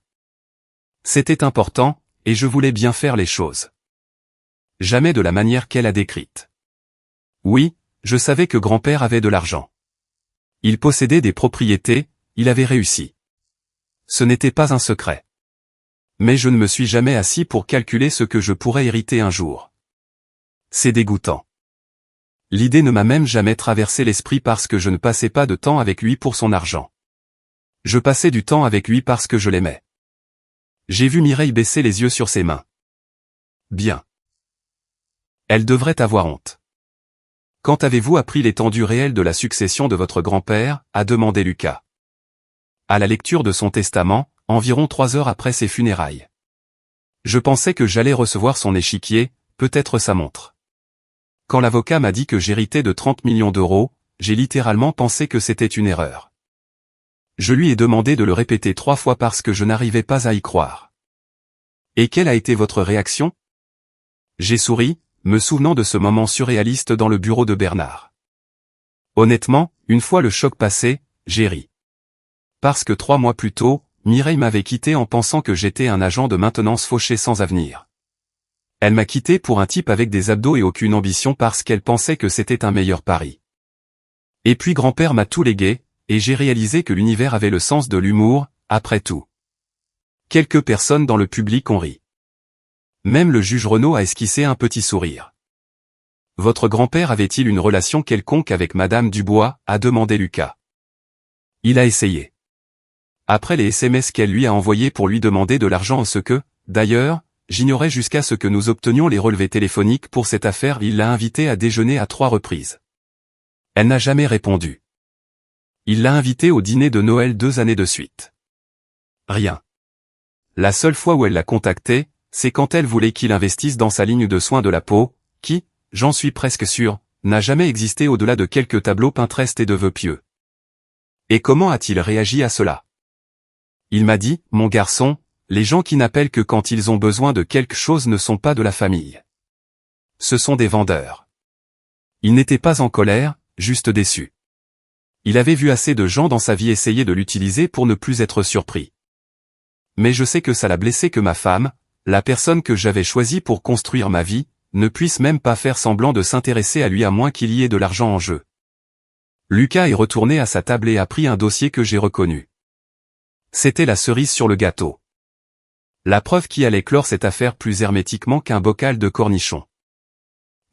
C'était important, et je voulais bien faire les choses. Jamais de la manière qu'elle a décrite. Oui, je savais que grand-père avait de l'argent. Il possédait des propriétés, il avait réussi. Ce n'était pas un secret. Mais je ne me suis jamais assis pour calculer ce que je pourrais hériter un jour. C'est dégoûtant. L'idée ne m'a même jamais traversé l'esprit parce que je ne passais pas de temps avec lui pour son argent. Je passais du temps avec lui parce que je l'aimais. J'ai vu Mireille baisser les yeux sur ses mains. Bien. Elle devrait avoir honte. Quand avez-vous appris l'étendue réelle de la succession de votre grand-père, a demandé Lucas. À la lecture de son testament, environ 3 heures après ses funérailles. Je pensais que j'allais recevoir son échiquier, peut-être sa montre. Quand l'avocat m'a dit que j'héritais de 30 millions d'euros, j'ai littéralement pensé que c'était une erreur. Je lui ai demandé de le répéter 3 fois parce que je n'arrivais pas à y croire. Et quelle a été votre réaction? J'ai souri, me souvenant de ce moment surréaliste dans le bureau de Bernard. Honnêtement, une fois le choc passé, j'ai ri. Parce que 3 mois plus tôt, Mireille m'avait quitté en pensant que j'étais un agent de maintenance fauché sans avenir. Elle m'a quitté pour un type avec des abdos et aucune ambition parce qu'elle pensait que c'était un meilleur pari. Et puis grand-père m'a tout légué, et j'ai réalisé que l'univers avait le sens de l'humour, après tout. Quelques personnes dans le public ont ri. Même le juge Renaud a esquissé un petit sourire. Votre grand-père avait-il une relation quelconque avec Madame Dubois, a demandé Lucas. Il a essayé. Après les SMS qu'elle lui a envoyés pour lui demander de l'argent ce que, d'ailleurs, j'ignorais jusqu'à ce que nous obtenions les relevés téléphoniques pour cette affaire, il l'a invitée à déjeuner à 3 reprises. Elle n'a jamais répondu. Il l'a invitée au dîner de Noël 2 années de suite. Rien. La seule fois où elle l'a contacté, c'est quand elle voulait qu'il investisse dans sa ligne de soins de la peau, qui, j'en suis presque sûr, n'a jamais existé au-delà de quelques tableaux Pinterest et de vœux pieux. Et comment a-t-il réagi à cela? Il m'a dit, mon garçon, les gens qui n'appellent que quand ils ont besoin de quelque chose ne sont pas de la famille. Ce sont des vendeurs. Il n'était pas en colère, juste déçu. Il avait vu assez de gens dans sa vie essayer de l'utiliser pour ne plus être surpris. Mais je sais que ça l'a blessé que ma femme, la personne que j'avais choisie pour construire ma vie, ne puisse même pas faire semblant de s'intéresser à lui à moins qu'il y ait de l'argent en jeu. Lucas est retourné à sa table et a pris un dossier que j'ai reconnu. C'était la cerise sur le gâteau. La preuve qui allait clore cette affaire plus hermétiquement qu'un bocal de cornichons.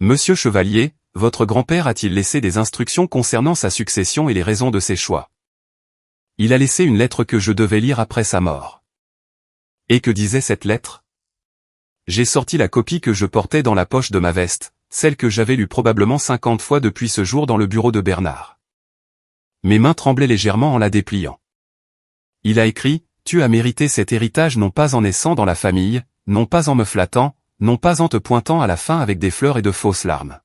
Monsieur Chevalier, votre grand-père a-t-il laissé des instructions concernant sa succession et les raisons de ses choix? Il a laissé une lettre que je devais lire après sa mort. Et que disait cette lettre? J'ai sorti la copie que je portais dans la poche de ma veste, celle que j'avais lue probablement 50 fois depuis ce jour dans le bureau de Bernard. Mes mains tremblaient légèrement en la dépliant. Il a écrit, tu as mérité cet héritage non pas en naissant dans la famille, non pas en me flattant, non pas en te pointant à la fin avec des fleurs et de fausses larmes.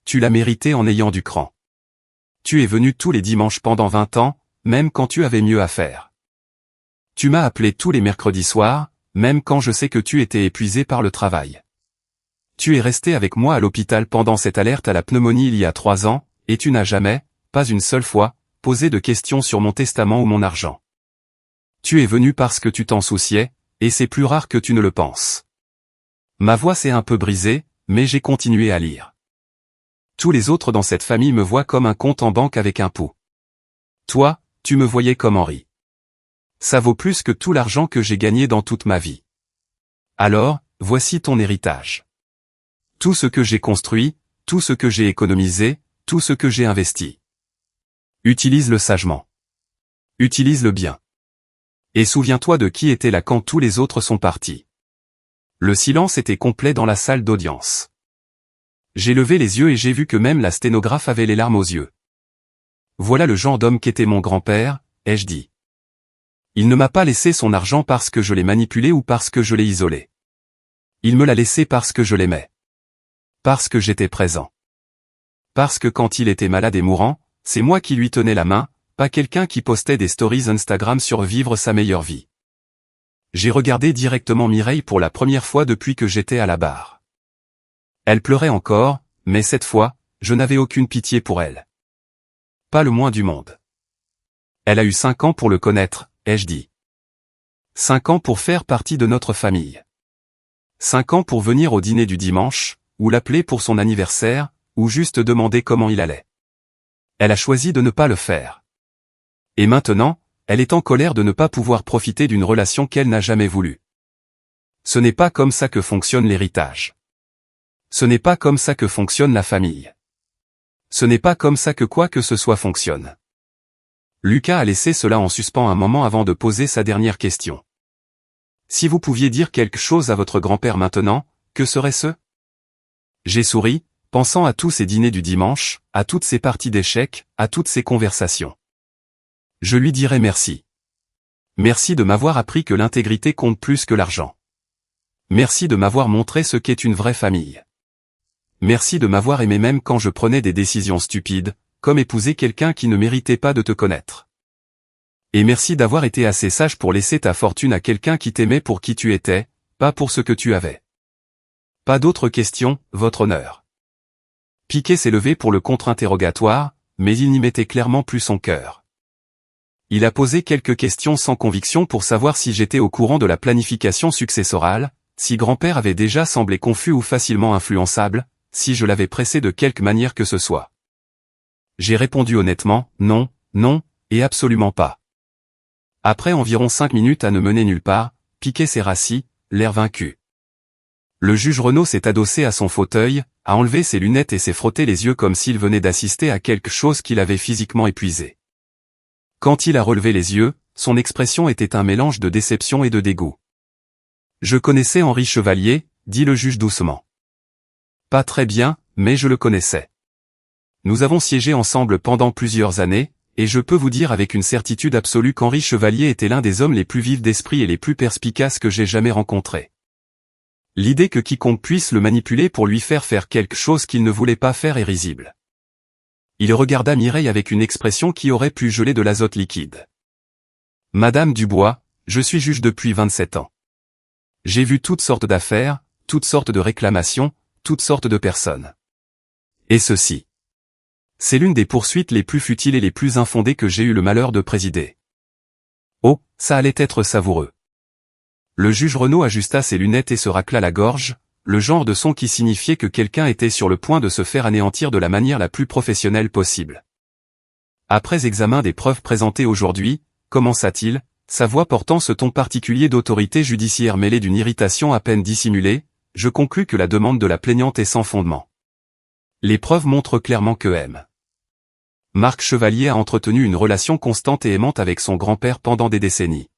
Tu l'as mérité en ayant du cran. Tu es venu tous les dimanches pendant 20 ans, même quand tu avais mieux à faire. Tu m'as appelé tous les mercredis soirs, même quand je sais que tu étais épuisé par le travail. Tu es resté avec moi à l'hôpital pendant cette alerte à la pneumonie il y a 3 ans, et tu n'as jamais, pas une seule fois, posé de questions sur mon testament ou mon argent. Tu es venu parce que tu t'en souciais, et c'est plus rare que tu ne le penses. Ma voix s'est un peu brisée, mais j'ai continué à lire. Tous les autres dans cette famille me voient comme un compte en banque avec un pouls. Toi, tu me voyais comme Henri. Ça vaut plus que tout l'argent que j'ai gagné dans toute ma vie. Alors, voici ton héritage. Tout ce que j'ai construit, tout ce que j'ai économisé, tout ce que j'ai investi. Utilise-le sagement. Utilise-le bien. Et souviens-toi de qui était là quand tous les autres sont partis. Le silence était complet dans la salle d'audience. J'ai levé les yeux et j'ai vu que même la sténographe avait les larmes aux yeux. Voilà le genre d'homme qu'était mon grand-père, ai-je dit. Il ne m'a pas laissé son argent parce que je l'ai manipulé ou parce que je l'ai isolé. Il me l'a laissé parce que je l'aimais. Parce que j'étais présent. Parce que quand il était malade et mourant, c'est moi qui lui tenais la main, pas quelqu'un qui postait des stories Instagram sur vivre sa meilleure vie. J'ai regardé directement Mireille pour la première fois depuis que j'étais à la barre. Elle pleurait encore, mais cette fois, je n'avais aucune pitié pour elle. Pas le moins du monde. Elle a eu 5 ans pour le connaître, ai-je dit. 5 ans pour faire partie de notre famille. 5 ans pour venir au dîner du dimanche, ou l'appeler pour son anniversaire, ou juste demander comment il allait. Elle a choisi de ne pas le faire. Et maintenant, elle est en colère de ne pas pouvoir profiter d'une relation qu'elle n'a jamais voulu. Ce n'est pas comme ça que fonctionne l'héritage. Ce n'est pas comme ça que fonctionne la famille. Ce n'est pas comme ça que quoi que ce soit fonctionne. Lucas a laissé cela en suspens un moment avant de poser sa dernière question. Si vous pouviez dire quelque chose à votre grand-père maintenant, que serait-ce? J'ai souri, pensant à tous ces dîners du dimanche, à toutes ces parties d'échecs, à toutes ces conversations. Je lui dirais merci. Merci de m'avoir appris que l'intégrité compte plus que l'argent. Merci de m'avoir montré ce qu'est une vraie famille. Merci de m'avoir aimé même quand je prenais des décisions stupides, comme épouser quelqu'un qui ne méritait pas de te connaître. Et merci d'avoir été assez sage pour laisser ta fortune à quelqu'un qui t'aimait pour qui tu étais, pas pour ce que tu avais. Pas d'autres questions, votre honneur. Piquet s'est levé pour le contre-interrogatoire, mais il n'y mettait clairement plus son cœur. Il a posé quelques questions sans conviction pour savoir si j'étais au courant de la planification successorale, si grand-père avait déjà semblé confus ou facilement influençable, si je l'avais pressé de quelque manière que ce soit. J'ai répondu honnêtement, non, non, et absolument pas. Après environ 5 minutes à ne mener nulle part, Piquet s'est rassis, l'air vaincu. Le juge Renaud s'est adossé à son fauteuil, a enlevé ses lunettes et s'est frotté les yeux comme s'il venait d'assister à quelque chose qui l'avait physiquement épuisé. Quand il a relevé les yeux, son expression était un mélange de déception et de dégoût. Je connaissais Henri Chevalier, dit le juge doucement. Pas très bien, mais je le connaissais. Nous avons siégé ensemble pendant plusieurs années, et je peux vous dire avec une certitude absolue qu'Henri Chevalier était l'un des hommes les plus vifs d'esprit et les plus perspicaces que j'ai jamais rencontrés. L'idée que quiconque puisse le manipuler pour lui faire quelque chose qu'il ne voulait pas faire est risible. Il regarda Mireille avec une expression qui aurait pu geler de l'azote liquide. Madame Dubois, je suis juge depuis 27 ans. J'ai vu toutes sortes d'affaires, toutes sortes de réclamations, toutes sortes de personnes. Et ceci. C'est l'une des poursuites les plus futiles et les plus infondées que j'ai eu le malheur de présider. Oh, ça allait être savoureux. Le juge Renaud ajusta ses lunettes et se racla la gorge, le genre de son qui signifiait que quelqu'un était sur le point de se faire anéantir de la manière la plus professionnelle possible. Après examen des preuves présentées aujourd'hui, commença-t-il, sa voix portant ce ton particulier d'autorité judiciaire mêlé d'une irritation à peine dissimulée, je conclus que la demande de la plaignante est sans fondement. Les preuves montrent clairement que M. Marc Chevalier a entretenu une relation constante et aimante avec son grand-père pendant des décennies.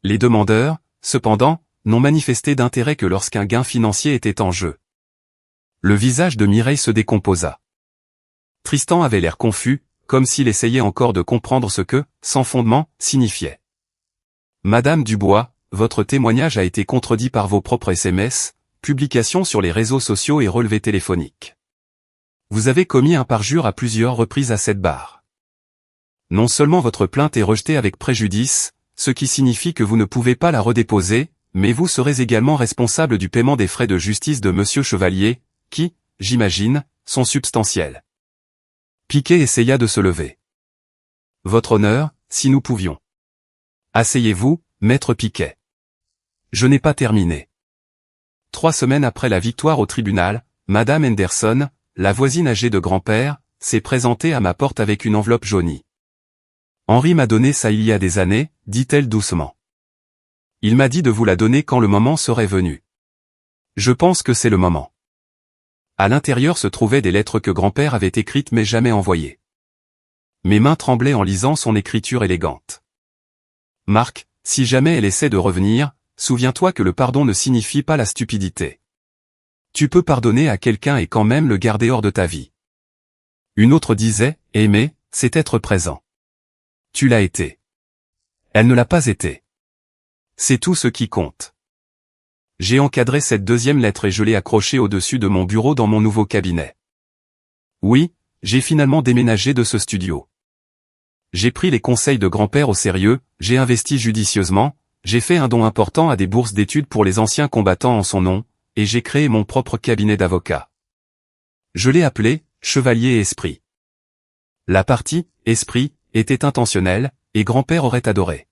Les demandeurs, cependant, n'ont manifesté d'intérêt que lorsqu'un gain financier était en jeu. Le visage de Mireille se décomposa. Tristan avait l'air confus, comme s'il essayait encore de comprendre ce que, sans fondement, signifiait. Madame Dubois, votre témoignage a été contredit par vos propres SMS, publications sur les réseaux sociaux et relevés téléphoniques. Vous avez commis un parjure à plusieurs reprises à cette barre. Non seulement votre plainte est rejetée avec préjudice, ce qui signifie que vous ne pouvez pas la redéposer, mais vous serez également responsable du paiement des frais de justice de Monsieur Chevalier, qui, j'imagine, sont substantiels. Piquet essaya de se lever. Votre honneur, si nous pouvions. Asseyez-vous, maître Piquet. Je n'ai pas terminé. 3 semaines après la victoire au tribunal, Madame Henderson, la voisine âgée de grand-père, s'est présentée à ma porte avec une enveloppe jaunie. Henri m'a donné ça il y a des années, dit-elle doucement. Il m'a dit de vous la donner quand le moment serait venu. Je pense que c'est le moment. À l'intérieur se trouvaient des lettres que grand-père avait écrites mais jamais envoyées. Mes mains tremblaient en lisant son écriture élégante. Marc, si jamais elle essaie de revenir, souviens-toi que le pardon ne signifie pas la stupidité. Tu peux pardonner à quelqu'un et quand même le garder hors de ta vie. Une autre disait, aimer, c'est être présent. Tu l'as été. Elle ne l'a pas été. C'est tout ce qui compte. J'ai encadré cette deuxième lettre et je l'ai accrochée au-dessus de mon bureau dans mon nouveau cabinet. Oui, j'ai finalement déménagé de ce studio. J'ai pris les conseils de grand-père au sérieux, j'ai investi judicieusement, j'ai fait un don important à des bourses d'études pour les anciens combattants en son nom, et j'ai créé mon propre cabinet d'avocats. Je l'ai appelé « Chevalier Esprit ». La partie « Esprit » était intentionnelle, et grand-père aurait adoré.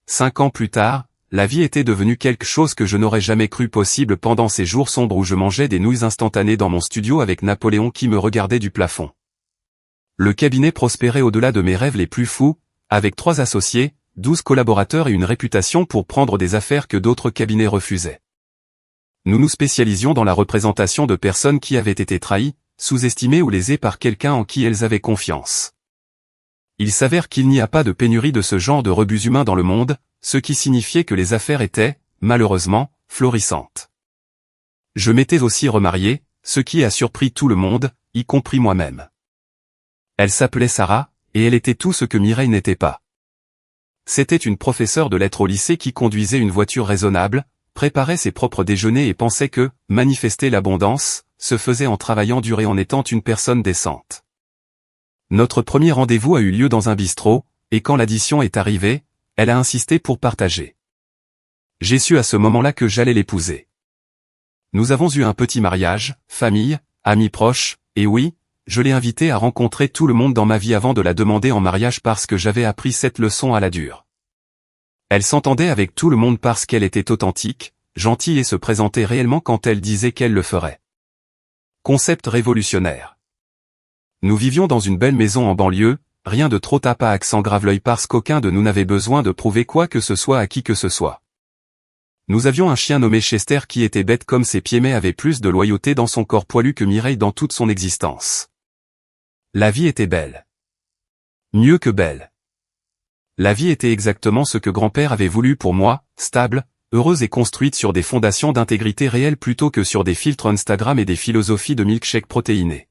5 ans plus tard, la vie était devenue quelque chose que je n'aurais jamais cru possible pendant ces jours sombres où je mangeais des nouilles instantanées dans mon studio avec Napoléon qui me regardait du plafond. Le cabinet prospérait au-delà de mes rêves les plus fous, avec 3 associés, 12 collaborateurs et une réputation pour prendre des affaires que d'autres cabinets refusaient. Nous nous spécialisions dans la représentation de personnes qui avaient été trahies, sous-estimées ou lésées par quelqu'un en qui elles avaient confiance. Il s'avère qu'il n'y a pas de pénurie de ce genre de rebus humains dans le monde, ce qui signifiait que les affaires étaient, malheureusement, florissantes. Je m'étais aussi remarié, ce qui a surpris tout le monde, y compris moi-même. Elle s'appelait Sarah, et elle était tout ce que Mireille n'était pas. C'était une professeure de lettres au lycée qui conduisait une voiture raisonnable, préparait ses propres déjeuners et pensait que, manifester l'abondance, se faisait en travaillant dur et en étant une personne décente. Notre premier rendez-vous a eu lieu dans un bistrot, et quand l'addition est arrivée, elle a insisté pour partager. J'ai su à ce moment-là que j'allais l'épouser. Nous avons eu un petit mariage, famille, amis proches, et oui, je l'ai invitée à rencontrer tout le monde dans ma vie avant de la demander en mariage parce que j'avais appris cette leçon à la dure. Elle s'entendait avec tout le monde parce qu'elle était authentique, gentille et se présentait réellement quand elle disait qu'elle le ferait. Concept révolutionnaire. Nous vivions dans une belle maison en banlieue, rien de trop tape à accent grave-l'œil parce qu'aucun de nous n'avait besoin de prouver quoi que ce soit à qui que ce soit. Nous avions un chien nommé Chester qui était bête comme ses pieds mais avait plus de loyauté dans son corps poilu que Mireille dans toute son existence. La vie était belle. Mieux que belle. La vie était exactement ce que grand-père avait voulu pour moi, stable, heureuse et construite sur des fondations d'intégrité réelle plutôt que sur des filtres Instagram et des philosophies de milkshake protéinés.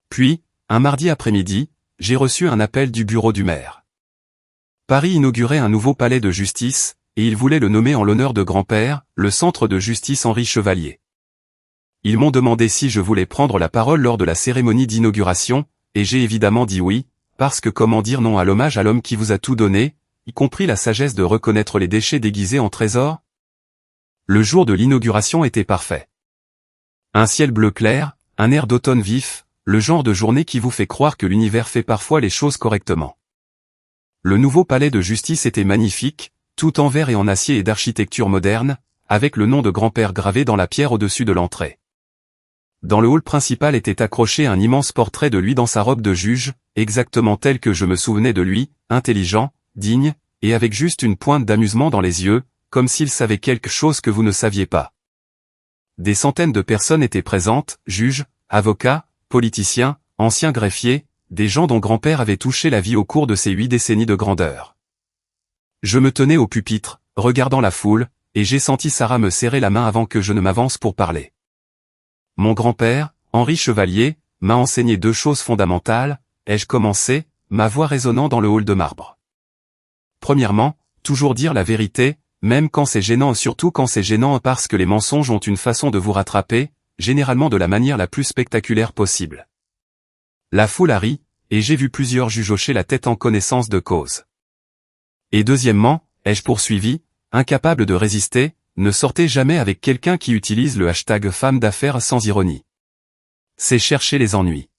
Puis, un mardi après-midi, j'ai reçu un appel du bureau du maire. Paris inaugurait un nouveau palais de justice, et il voulait le nommer en l'honneur de grand-père, le centre de justice Henri Chevalier. Ils m'ont demandé si je voulais prendre la parole lors de la cérémonie d'inauguration, et j'ai évidemment dit oui, parce que comment dire non à l'hommage à l'homme qui vous a tout donné, y compris la sagesse de reconnaître les déchets déguisés en trésors? Le jour de l'inauguration était parfait. Un ciel bleu clair, un air d'automne vif, le genre de journée qui vous fait croire que l'univers fait parfois les choses correctement. Le nouveau palais de justice était magnifique, tout en verre et en acier et d'architecture moderne, avec le nom de grand-père gravé dans la pierre au-dessus de l'entrée. Dans le hall principal était accroché un immense portrait de lui dans sa robe de juge, exactement tel que je me souvenais de lui, intelligent, digne, et avec juste une pointe d'amusement dans les yeux, comme s'il savait quelque chose que vous ne saviez pas. Des centaines de personnes étaient présentes, juges, avocats, politiciens, anciens greffiers, des gens dont grand-père avait touché la vie au cours de ces 8 décennies de grandeur. Je me tenais au pupitre, regardant la foule, et j'ai senti Sarah me serrer la main avant que je ne m'avance pour parler. Mon grand-père, Henri Chevalier, m'a enseigné 2 choses fondamentales, ai-je commencé, ma voix résonnant dans le hall de marbre. Premièrement, toujours dire la vérité, même quand c'est gênant, surtout quand c'est gênant parce que les mensonges ont une façon de vous rattraper, généralement de la manière la plus spectaculaire possible. La foule a ri, et j'ai vu plusieurs juges hocher la tête en connaissance de cause. Et deuxièmement, ai-je poursuivi, incapable de résister, ne sortez jamais avec quelqu'un qui utilise le hashtag femme d'affaires sans ironie. C'est chercher les ennuis.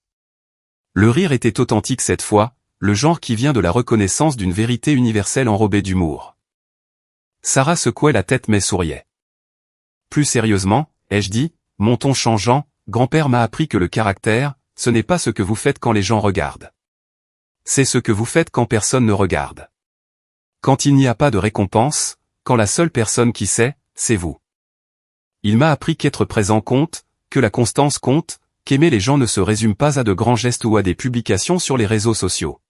Le rire était authentique cette fois, le genre qui vient de la reconnaissance d'une vérité universelle enrobée d'humour. Sarah secouait la tête mais souriait. Plus sérieusement, ai-je dit, mon ton changeant, grand-père m'a appris que le caractère, ce n'est pas ce que vous faites quand les gens regardent. C'est ce que vous faites quand personne ne regarde. Quand il n'y a pas de récompense, quand la seule personne qui sait, c'est vous. Il m'a appris qu'être présent compte, que la constance compte, qu'aimer les gens ne se résume pas à de grands gestes ou à des publications sur les réseaux sociaux.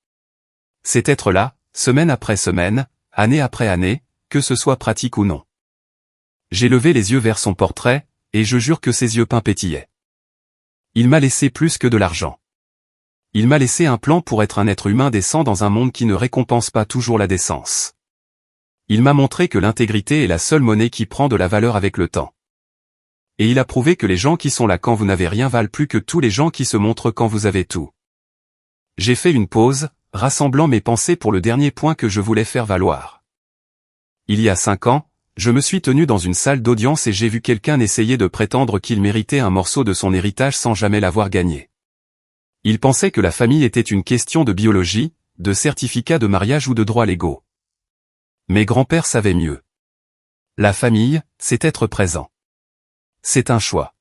C'est être là, semaine après semaine, année après année, que ce soit pratique ou non. J'ai levé les yeux vers son portrait, et je jure que ses yeux peints pétillaient. Il m'a laissé plus que de l'argent. Il m'a laissé un plan pour être un être humain décent dans un monde qui ne récompense pas toujours la décence. Il m'a montré que l'intégrité est la seule monnaie qui prend de la valeur avec le temps. Et il a prouvé que les gens qui sont là quand vous n'avez rien valent plus que tous les gens qui se montrent quand vous avez tout. J'ai fait une pause, rassemblant mes pensées pour le dernier point que je voulais faire valoir. Il y a 5 ans, je me suis tenu dans une salle d'audience et j'ai vu quelqu'un essayer de prétendre qu'il méritait un morceau de son héritage sans jamais l'avoir gagné. Il pensait que la famille était une question de biologie, de certificat de mariage ou de droits légaux. Mes grands-pères savaient mieux. La famille, c'est être présent. C'est un choix.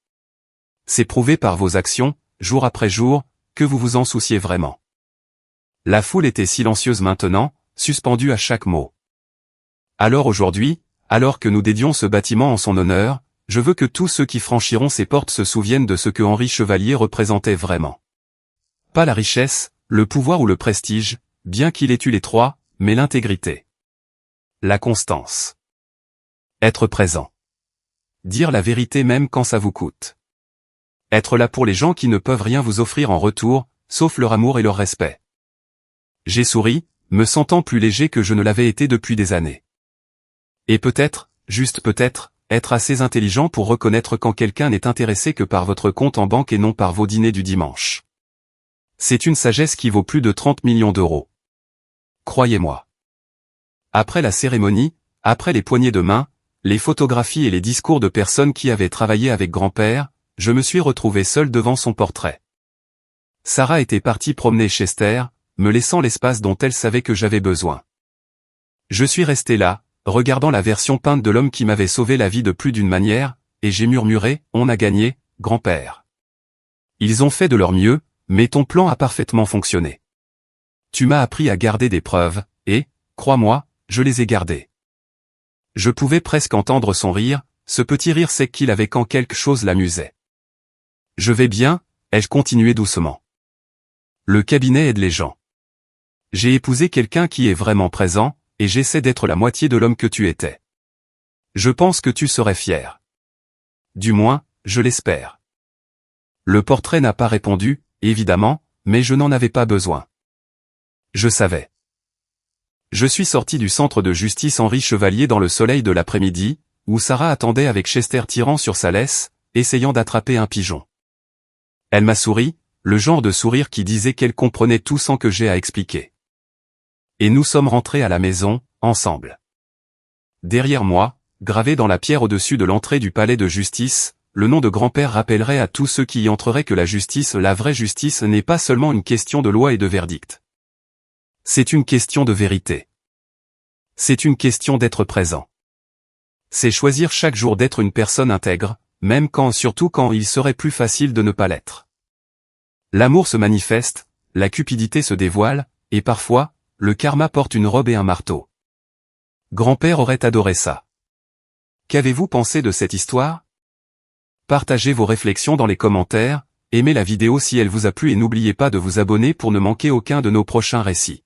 C'est prouvé par vos actions, jour après jour, que vous vous en souciez vraiment. La foule était silencieuse maintenant, suspendue à chaque mot. Alors aujourd'hui, alors que nous dédions ce bâtiment en son honneur, je veux que tous ceux qui franchiront ces portes se souviennent de ce que Henri Chevalier représentait vraiment. Pas la richesse, le pouvoir ou le prestige, bien qu'il ait eu les trois, mais l'intégrité. La constance. Être présent. Dire la vérité même quand ça vous coûte. Être là pour les gens qui ne peuvent rien vous offrir en retour, sauf leur amour et leur respect. J'ai souri, me sentant plus léger que je ne l'avais été depuis des années. Et peut-être, juste peut-être, être assez intelligent pour reconnaître quand quelqu'un n'est intéressé que par votre compte en banque et non par vos dîners du dimanche. C'est une sagesse qui vaut plus de 30 millions d'euros. Croyez-moi. Après la cérémonie, après les poignées de main, les photographies et les discours de personnes qui avaient travaillé avec grand-père, je me suis retrouvé seul devant son portrait. Sarah était partie promener Chester, me laissant l'espace dont elle savait que j'avais besoin. Je suis resté là, regardant la version peinte de l'homme qui m'avait sauvé la vie de plus d'une manière, et j'ai murmuré, on a gagné, grand-père. Ils ont fait de leur mieux, mais ton plan a parfaitement fonctionné. Tu m'as appris à garder des preuves, et, crois-moi, je les ai gardées. Je pouvais presque entendre son rire, ce petit rire sec qu'il avait quand quelque chose l'amusait. Je vais bien, ai-je continué doucement. Le cabinet aide les gens. J'ai épousé quelqu'un qui est vraiment présent, et j'essaie d'être la moitié de l'homme que tu étais. Je pense que tu serais fier. Du moins, je l'espère. Le portrait n'a pas répondu, évidemment, mais je n'en avais pas besoin. Je savais. Je suis sorti du centre de justice Henri Chevalier dans le soleil de l'après-midi, où Sarah attendait avec Chester tirant sur sa laisse, essayant d'attraper un pigeon. Elle m'a souri, le genre de sourire qui disait qu'elle comprenait tout sans que j'aie à expliquer. Et nous sommes rentrés à la maison, ensemble. Derrière moi, gravé dans la pierre au-dessus de l'entrée du palais de justice, le nom de grand-père rappellerait à tous ceux qui y entreraient que la justice, la vraie justice, n'est pas seulement une question de loi et de verdict. C'est une question de vérité. C'est une question d'être présent. C'est choisir chaque jour d'être une personne intègre, même surtout quand il serait plus facile de ne pas l'être. L'amour se manifeste, la cupidité se dévoile, et parfois, le karma porte une robe et un marteau. Grand-père aurait adoré ça. Qu'avez-vous pensé de cette histoire? Partagez vos réflexions dans les commentaires, aimez la vidéo si elle vous a plu et n'oubliez pas de vous abonner pour ne manquer aucun de nos prochains récits.